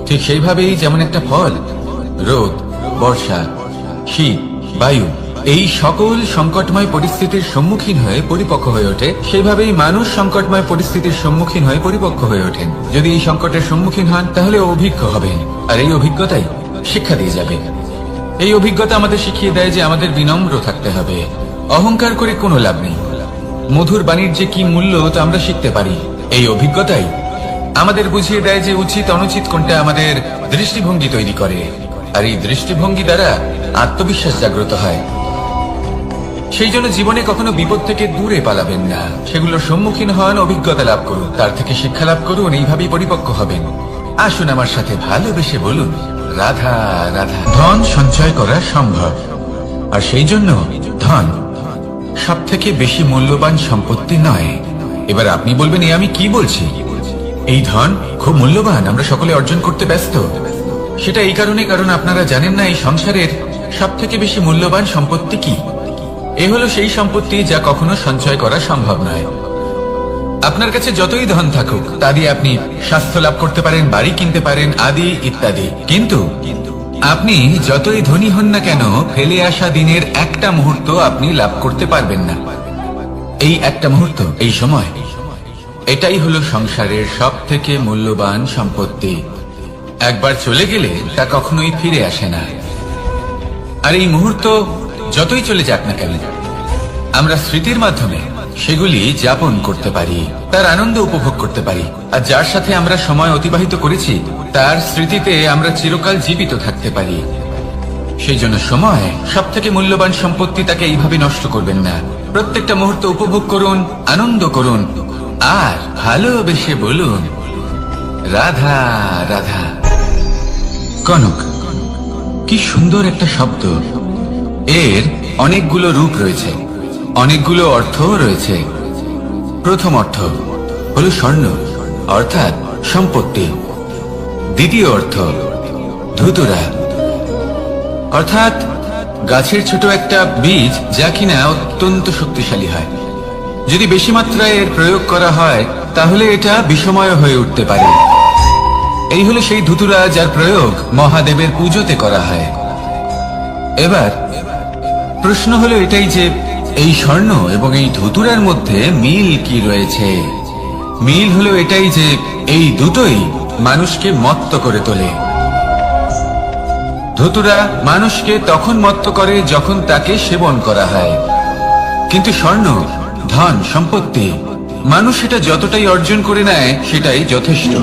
ঠিক সেইভাবেই যেমন একটা ফল রোদ, বর্ষা, শীত, বায়ু এই সকল সংকটময় পরিস্থিতির সম্মুখীন হয়ে পরিপক্ক হয়ে ওঠে, সেইভাবেই মানুষ সংকটময় পরিস্থিতির সম্মুখীন হয়ে পরিপক্ক হয়ে ওঠেন। যদি এই সংকটের সম্মুখীন হন, তাহলে অভিজ্ঞ হবেন, আর এই অভিজ্ঞতাই শিক্ষা দিয়ে যাবে। এই অভিজ্ঞতা আমাদের শিখিয়ে দেয় যে আমাদের বিনম্র থাকতে হবে। অহংকার করে কোনো লাভ নেই। মধুর বাণীর যে কি মূল্য তা আমরা শিখতে পারি। এই অভিজ্ঞতাই আমাদের বুঝিয়ে দেয় যে উচিত অনুচিত কোনটা, আমাদের দৃষ্টিভঙ্গি তৈরি করে, আর এই দৃষ্টিভঙ্গি দ্বারা আত্মবিশ্বাস জাগ্রত হয়। সেই জন্য জীবনে কখনো বিপদ থেকে দূরে পালাবেন না, সেগুলোর সম্মুখীন হন, অভিজ্ঞতা লাভ করুন, তার থেকে শিক্ষা লাভ করুন, এইভাবেই পরিপক্ক হবেন। আসুন আমার সাথে ভালোবেসে বলুন, রাধা রাধা। ধন সঞ্চয় করা সম্ভব, আর সেই জন্য ধন সব থেকে বেশি মূল্যবান সম্পত্তি নয়। এবার আপনি বলবেন, আমি কি বলছি? এই ধন খুব মূল্যবান, আমরা সকলে অর্জন করতে ব্যস্ত। সেটা এই কারণে, কারণ আপনারা জানেন না এই সংসারের সব থেকে বেশি মূল্যবান সম্পত্তি কি। এ হলো সেই সম্পত্তি যা কখনো সঞ্চয় করা সম্ভব নয়। আপনার কাছে যতই ধন থাকুক, তা দিয়ে আপনি স্বাস্থ্য লাভ করতে পারেন, বাড়ি কিনতে পারেন, আদি ইত্যাদি, কিন্তু আপনি যতই ধনী হন না কেন, ফেলে আসা দিনের একটা মুহূর্ত আপনি লাভ করতে পারবেন না। এই একটা মুহূর্ত, এই সময়, এটাই হলো সংসারের সব থেকে মূল্যবান সম্পত্তি। একবার চলে গেলে তা কখনোই ফিরে আসে না। আর এই মুহূর্ত যতই চলে যাক না কেন, আমরা স্মৃতির মাধ্যমে সেগুলি যাপন করতে পারি, তার আনন্দ উপভোগ করতে পারি। আর যার সাথে আমরা সময় অতিবাহিত করেছি, তার স্মৃতিতে আমরা চিরকাল জীবিত থাকতে পারি। সেই জন্য সময় সব থেকে মূল্যবান সম্পত্তি, তাকে এইভাবে নষ্ট করবেন না। প্রত্যেকটা মুহূর্ত উপভোগ করুন, আনন্দ করুন, আর ভালোবেসে বলুন, রাধা রাধা। কনক, কি সুন্দর একটা শব্দ। এর অনেকগুলো রূপ রয়েছে, অনেকগুলো অর্থও রয়েছে। প্রথম অর্থ হলো স্বর্ণ, অর্থাৎ সম্পত্তি। দ্বিতীয় অর্থ ধুতুরা, অর্থাৎ গাছের ছোট একটা বীজ, যা কিনা অত্যন্ত শক্তিশালী হয়। যদি বেশি মাত্রায় এর প্রয়োগ করা হয় তাহলে এটা বিষময় হয়ে উঠতে পারে। এই হলো সেই ধুতুরা যার প্রয়োগ মহাদেবের পুজোতে করা হয়। এবার প্রশ্ন হলো এটাই যে এই স্বর্ণ এবং এই ধুতুরার মধ্যে মিল কি রয়েছে। মিল হলো এটাই যে এই দুটোই মানুষকে মত্ত করে তোলে। ধুতুরা মানুষকে তখন মত্ত করে যখন তাকে সেবন করা হয়, কিন্তু স্বর্ণ, ধন, সম্পত্তি মানুষ সেটা যতটাই অর্জন করে নেয় সেটাই যথেষ্ট।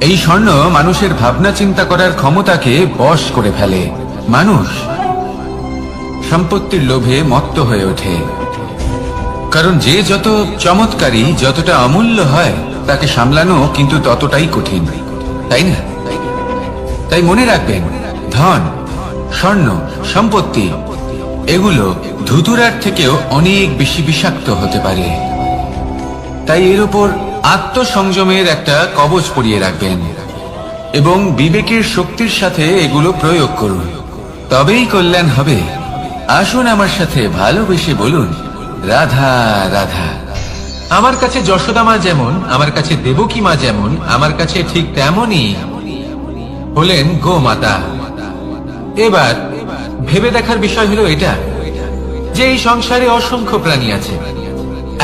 এই স্বর্ণ মানুষের ভাবনা চিন্তা করার ক্ষমতাকে বশ করে ফেলে। মানুষ সম্পত্তির লোভে মত্ত হয়ে ওঠে, কারণ যে যত চমৎকারী, যতটা অমূল্য হয় তাকে সামলানো কিন্তু ততটাই কঠিন, তাই না? তাই মনে রাখবেন, ধন, স্বর্ণ, সম্পত্তি এগুলো ধুতুরার থেকেও অনেক বেশি বিষাক্ত হতে পারে। তাই এর উপর আত্মসংযমের একটা কবচ পরিয়ে রাখবেন এবং বিবেকের শক্তির সাথে এগুলো প্রয়োগ করুন, তবেই কল্যাণ হবে। আসুন আমার সাথে ভালোবেসে বলুন, রাধা রাধা। আমার কাছে যশোদা মা যেমন, আমার কাছে দেবকী মা যেমন, আমার কাছে ঠিক তেমনই হলেন গোমাতা। এবার ভেবে দেখার বিষয় হলো এটা যে এই সংসারে অসংখ্য প্রাণী আছে,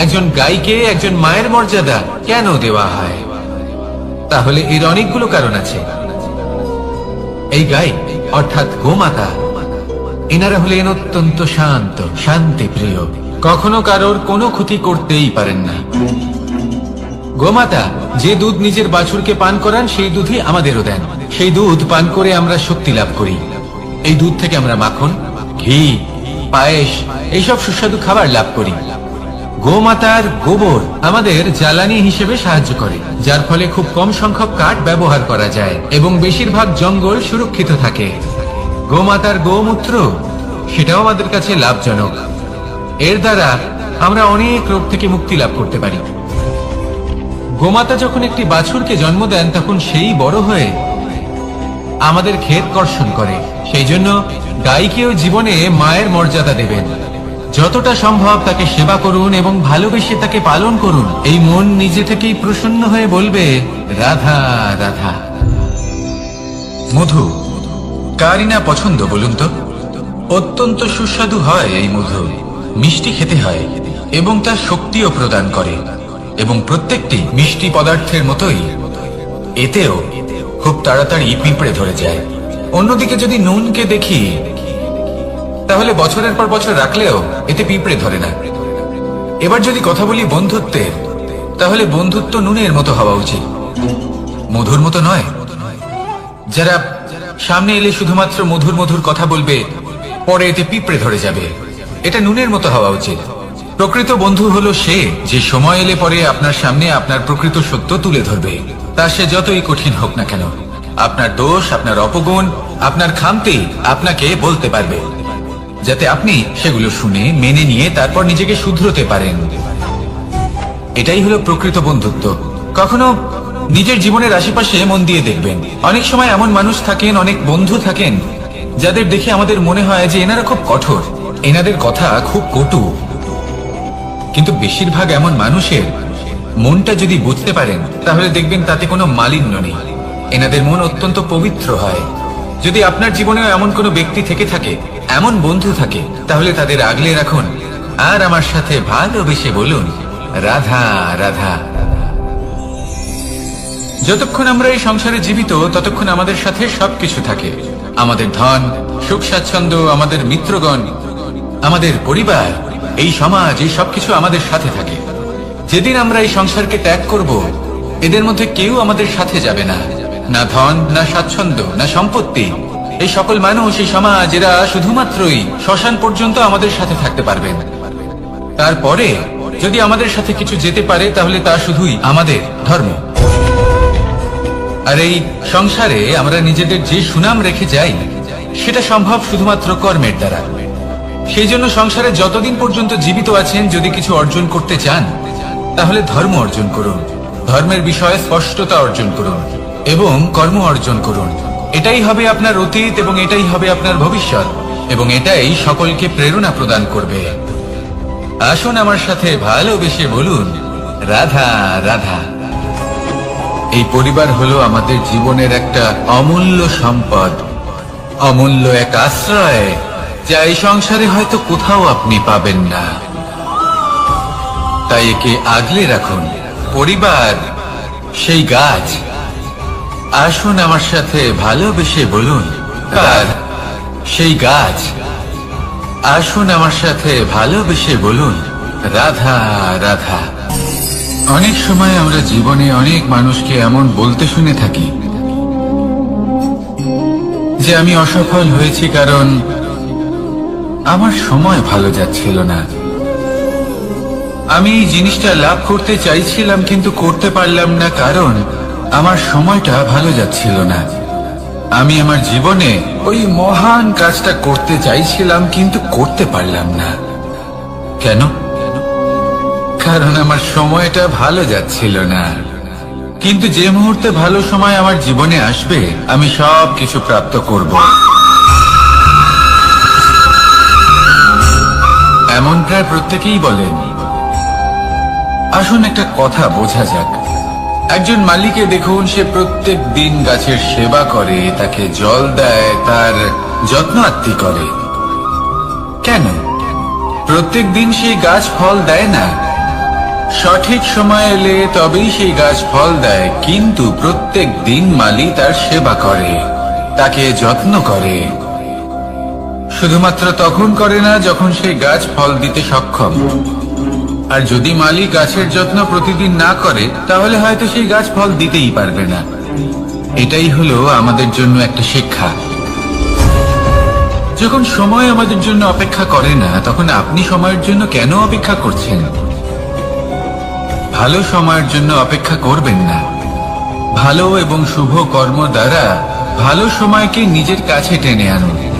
একজন গাইকে একজন মায়ের মর্যাদা কেন দেওয়া হয়? তাহলে এর অনেকগুলো কারণ আছে। এই গাই অর্থাৎ গোমাতা, এনারা হলেন অত্যন্ত শান্ত, শান্তি প্রিয়, কখনো কারোর কোনো ক্ষতি করতেই পারেন না। গোমাতা যে দুধ নিজের বাছুরকে পান করান সেই দুধই আমাদেরও দেন। সেই দুধ পান করে আমরা শক্তি লাভ করি। এই দুধ থেকে আমরা মাখন, ঘি, পায়েস এইসব সুস্বাদু খাবার লাভ করি। গোমাতার গোবর আমাদের জ্বালানি হিসেবে সাহায্য করে, যার ফলে খুব কম সংখ্যক কাঠ ব্যবহার করা যায় এবং বেশিরভাগ জঙ্গল সুরক্ষিত থাকে। গোমাতার গোমূত্র সেটাও আমাদের কাছে লাভজনক। এর দ্বারা আমরা অনেক রোগ থেকে মুক্তি লাভ করতে পারি। গোমাতা যখন একটি বাছুরকে জন্ম দেন তখন সেই বড় হয়ে আমাদের ক্ষেত কর্ষণ করে। সেই জন্য গাইকেও জীবনে মায়ের মর্যাদা দেবেন। যতটা সম্ভব তাকে সেবা করুন এবং ভালোবেসে তাকে পালন করুন। এই মন নিজে থেকেই প্রসন্ন হয়ে বলবে, রাধা রাধা। মধু কারই না পছন্দ বলুন তো? অত্যন্ত সুস্বাদু হয় এই মধু, মিষ্টি খেতে হয় এবং তা শক্তিও প্রদান করে। এবং প্রত্যেকটি মিষ্টি পদার্থের মতোই এতেও খুব তাড়াতাড়ি পিঁপড়ে ধরে যায়। অন্যদিকে যদি নুনকে দেখি তাহলে বছরের পর বছর রাখলেও এতে পিঁপড়ে ধরে না। এবার যদি কথা বলি বন্ধুত্বের, তাহলে বন্ধুত্ব নুনের মতো হওয়া উচিত, মধুর মতো নয়। যারা সামনে এলে শুধুমাত্র মধুর মধুর কথা বলবে, পরে এতে পিঁপড়ে ধরে যাবে, এটা নুনের মতো হওয়া উচিত। প্রকৃত বন্ধু হলো সে যে সময় এলে পরে আপনার সামনে আপনার প্রকৃত সত্য তুলে ধরবে, তা সে যতই কঠিন হোক না কেন। আপনার দোষ, আপনার অপগুণ, আপনার খামতি আপনাকে বলতে পারবে, যাতে আপনি সেগুলো শুনে মেনে নিয়ে তারপর নিজেকে শুধরোতে পারেন। এটাই হলো প্রকৃত বন্ধুত্ব। কখনো নিজের জীবনের আশেপাশে মন দিয়ে দেখবেন, অনেক সময় এমন মানুষ থাকেন, অনেক বন্ধু থাকেন যাদের দেখে আমাদের মনে হয় যে এনারা খুব কঠোর, এনাদের কথা খুব কটু। কিন্তু বেশিরভাগ এমন মানুষের মনটা যদি বুঝতে পারেন তাহলে দেখবেন তাতে কোনো মালিন্য নেই। এনাদের মন অত্যন্ত পবিত্র হয়। যদি আপনার জীবনেও এমন কোনো ব্যক্তি থেকে থাকে, এমন বন্ধু থাকে, তাহলে তাদের আগলে রাখুন আর আমার সাথে ভালোবেসে বলুন, রাধা রাধা। যতক্ষণ আমরা এই সংসারে জীবিত ততক্ষণ আমাদের সাথে সবকিছু থাকে। আমাদের ধন, সুখ স্বাচ্ছন্দ্য, আমাদের মিত্রগণ, আমাদের পরিবার, এই সমাজ, এই সবকিছু আমাদের সাথে থাকে। যেদিন আমরা এই সংসারকে ত্যাগ করব, এদের মধ্যে কেউ আমাদের সাথে যাবে না, না ধন, না স্বাচ্ছন্দ্য, না সম্পত্তি। এই সকল মানুষ, এই সমাজ, এরা শুধুমাত্রই শ্মশান পর্যন্ত আমাদের সাথে থাকতে পারবেন। তারপরে যদি আমাদের সাথে কিছু যেতে পারে তাহলে তা শুধুই আমাদের ধর্ম। আর এই সংসারে আমরা নিজেদের যে সুনাম রেখে যাই সেটা সম্ভব শুধুমাত্র কর্মের দ্বারা। সেই জন্য সংসারে যতদিন পর্যন্ত জীবিত আছেন, যদি কিছু অর্জন করতে চান তাহলে ধর্ম অর্জন করুন, ধর্মের বিষয়ে স্পষ্টতা অর্জন করুন এবং কর্ম অর্জন করুন। এটাই হবে আপনার অতীত এবং এটাই হবে আপনার ভবিষ্যৎ, এবং এটাই সকলকে প্রেরণা প্রদান করবে। আসুন আমার সাথে ভালোবেসে বলুন, রাধা রাধা। এই পরিবার হলো আমাদের জীবনের একটা অমূল্য সম্পদ, অমূল্য এক আশ্রয়, যা এই সংসারে হয়তো কোথাও আপনি পাবেন না। তাই একে আগলে রাখুন। পরিবার সেই গাছ। আসুন আমার সাথে ভালোবেসে বলুন, আর সেই গাছ। আসুন আমার সাথে ভালোবেসে বলুন, রাধা রাধা। অনেক সময় আমরা জীবনে অনেক মানুষকে এমন বলতে শুনে থাকি যে আমি অসফল হয়েছি কারণ আমার সময় ভালো যাচ্ছিল না। আমি এই জিনিসটা লাভ করতে চাইছিলাম কিন্তু করতে পারলাম না কারণ আমার সময়টা ভালো যাচ্ছিল না। আমি আমার জীবনে ওই মহান কাজটা করতে চাইছিলাম কিন্তু করতে পারলাম না। কেন? কারণ আমার সময়টা ভালো যাচ্ছিল না। কিন্তু যে মুহূর্তে ভালো সময় আমার জীবনে আসবে, আমি সব কিছু প্রাপ্ত করব। এমন প্রায় প্রত্যেকেই বলেন। আসুন একটা কথা বোঝা যাক। একজন মালিকে দেখুন, সে প্রত্যেক দিন গাছের সেবা করে, তাকে জল দেয়, তার যত্ন আত্তি করে। কেন? প্রত্যেক দিন সেই গাছ ফল দেয় না। সঠিক সময় এলে তবেই সেই গাছ ফল দেয়, কিন্তু প্রত্যেক দিন মালি তার সেবা করে, তাকে যত্ন করে। শুধুমাত্র তখন করে না যখন সেই গাছ ফল দিতে সক্ষম। আর যদি মালি গাছের যত্ন প্রতিদিন না করে, তাহলে হয়তো সেই গাছ ফল দিতেই পারবে না। এটাই হলো আমাদের জন্য একটা শিক্ষা। যখন সময় আমাদের জন্য অপেক্ষা করে না, তখন আপনি সময়ের জন্য কেন অপেক্ষা করছেন? ভালো সময়ের জন্য অপেক্ষা করবেন না। ভালো এবং শুভ কর্ম দ্বারা ভালো সময়কে নিজের কাছে টেনে আনুন।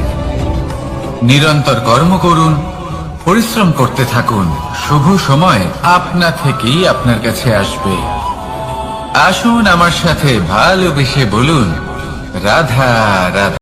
নিরন্তর কর্ম করুন, পরিশ্রম করতে থাকুন। শুভ সময় আপনা থেকেই আপনার কাছে আসবে। আসুন আমার সাথে ভালোবেসে বলুন, রাধা রাধা।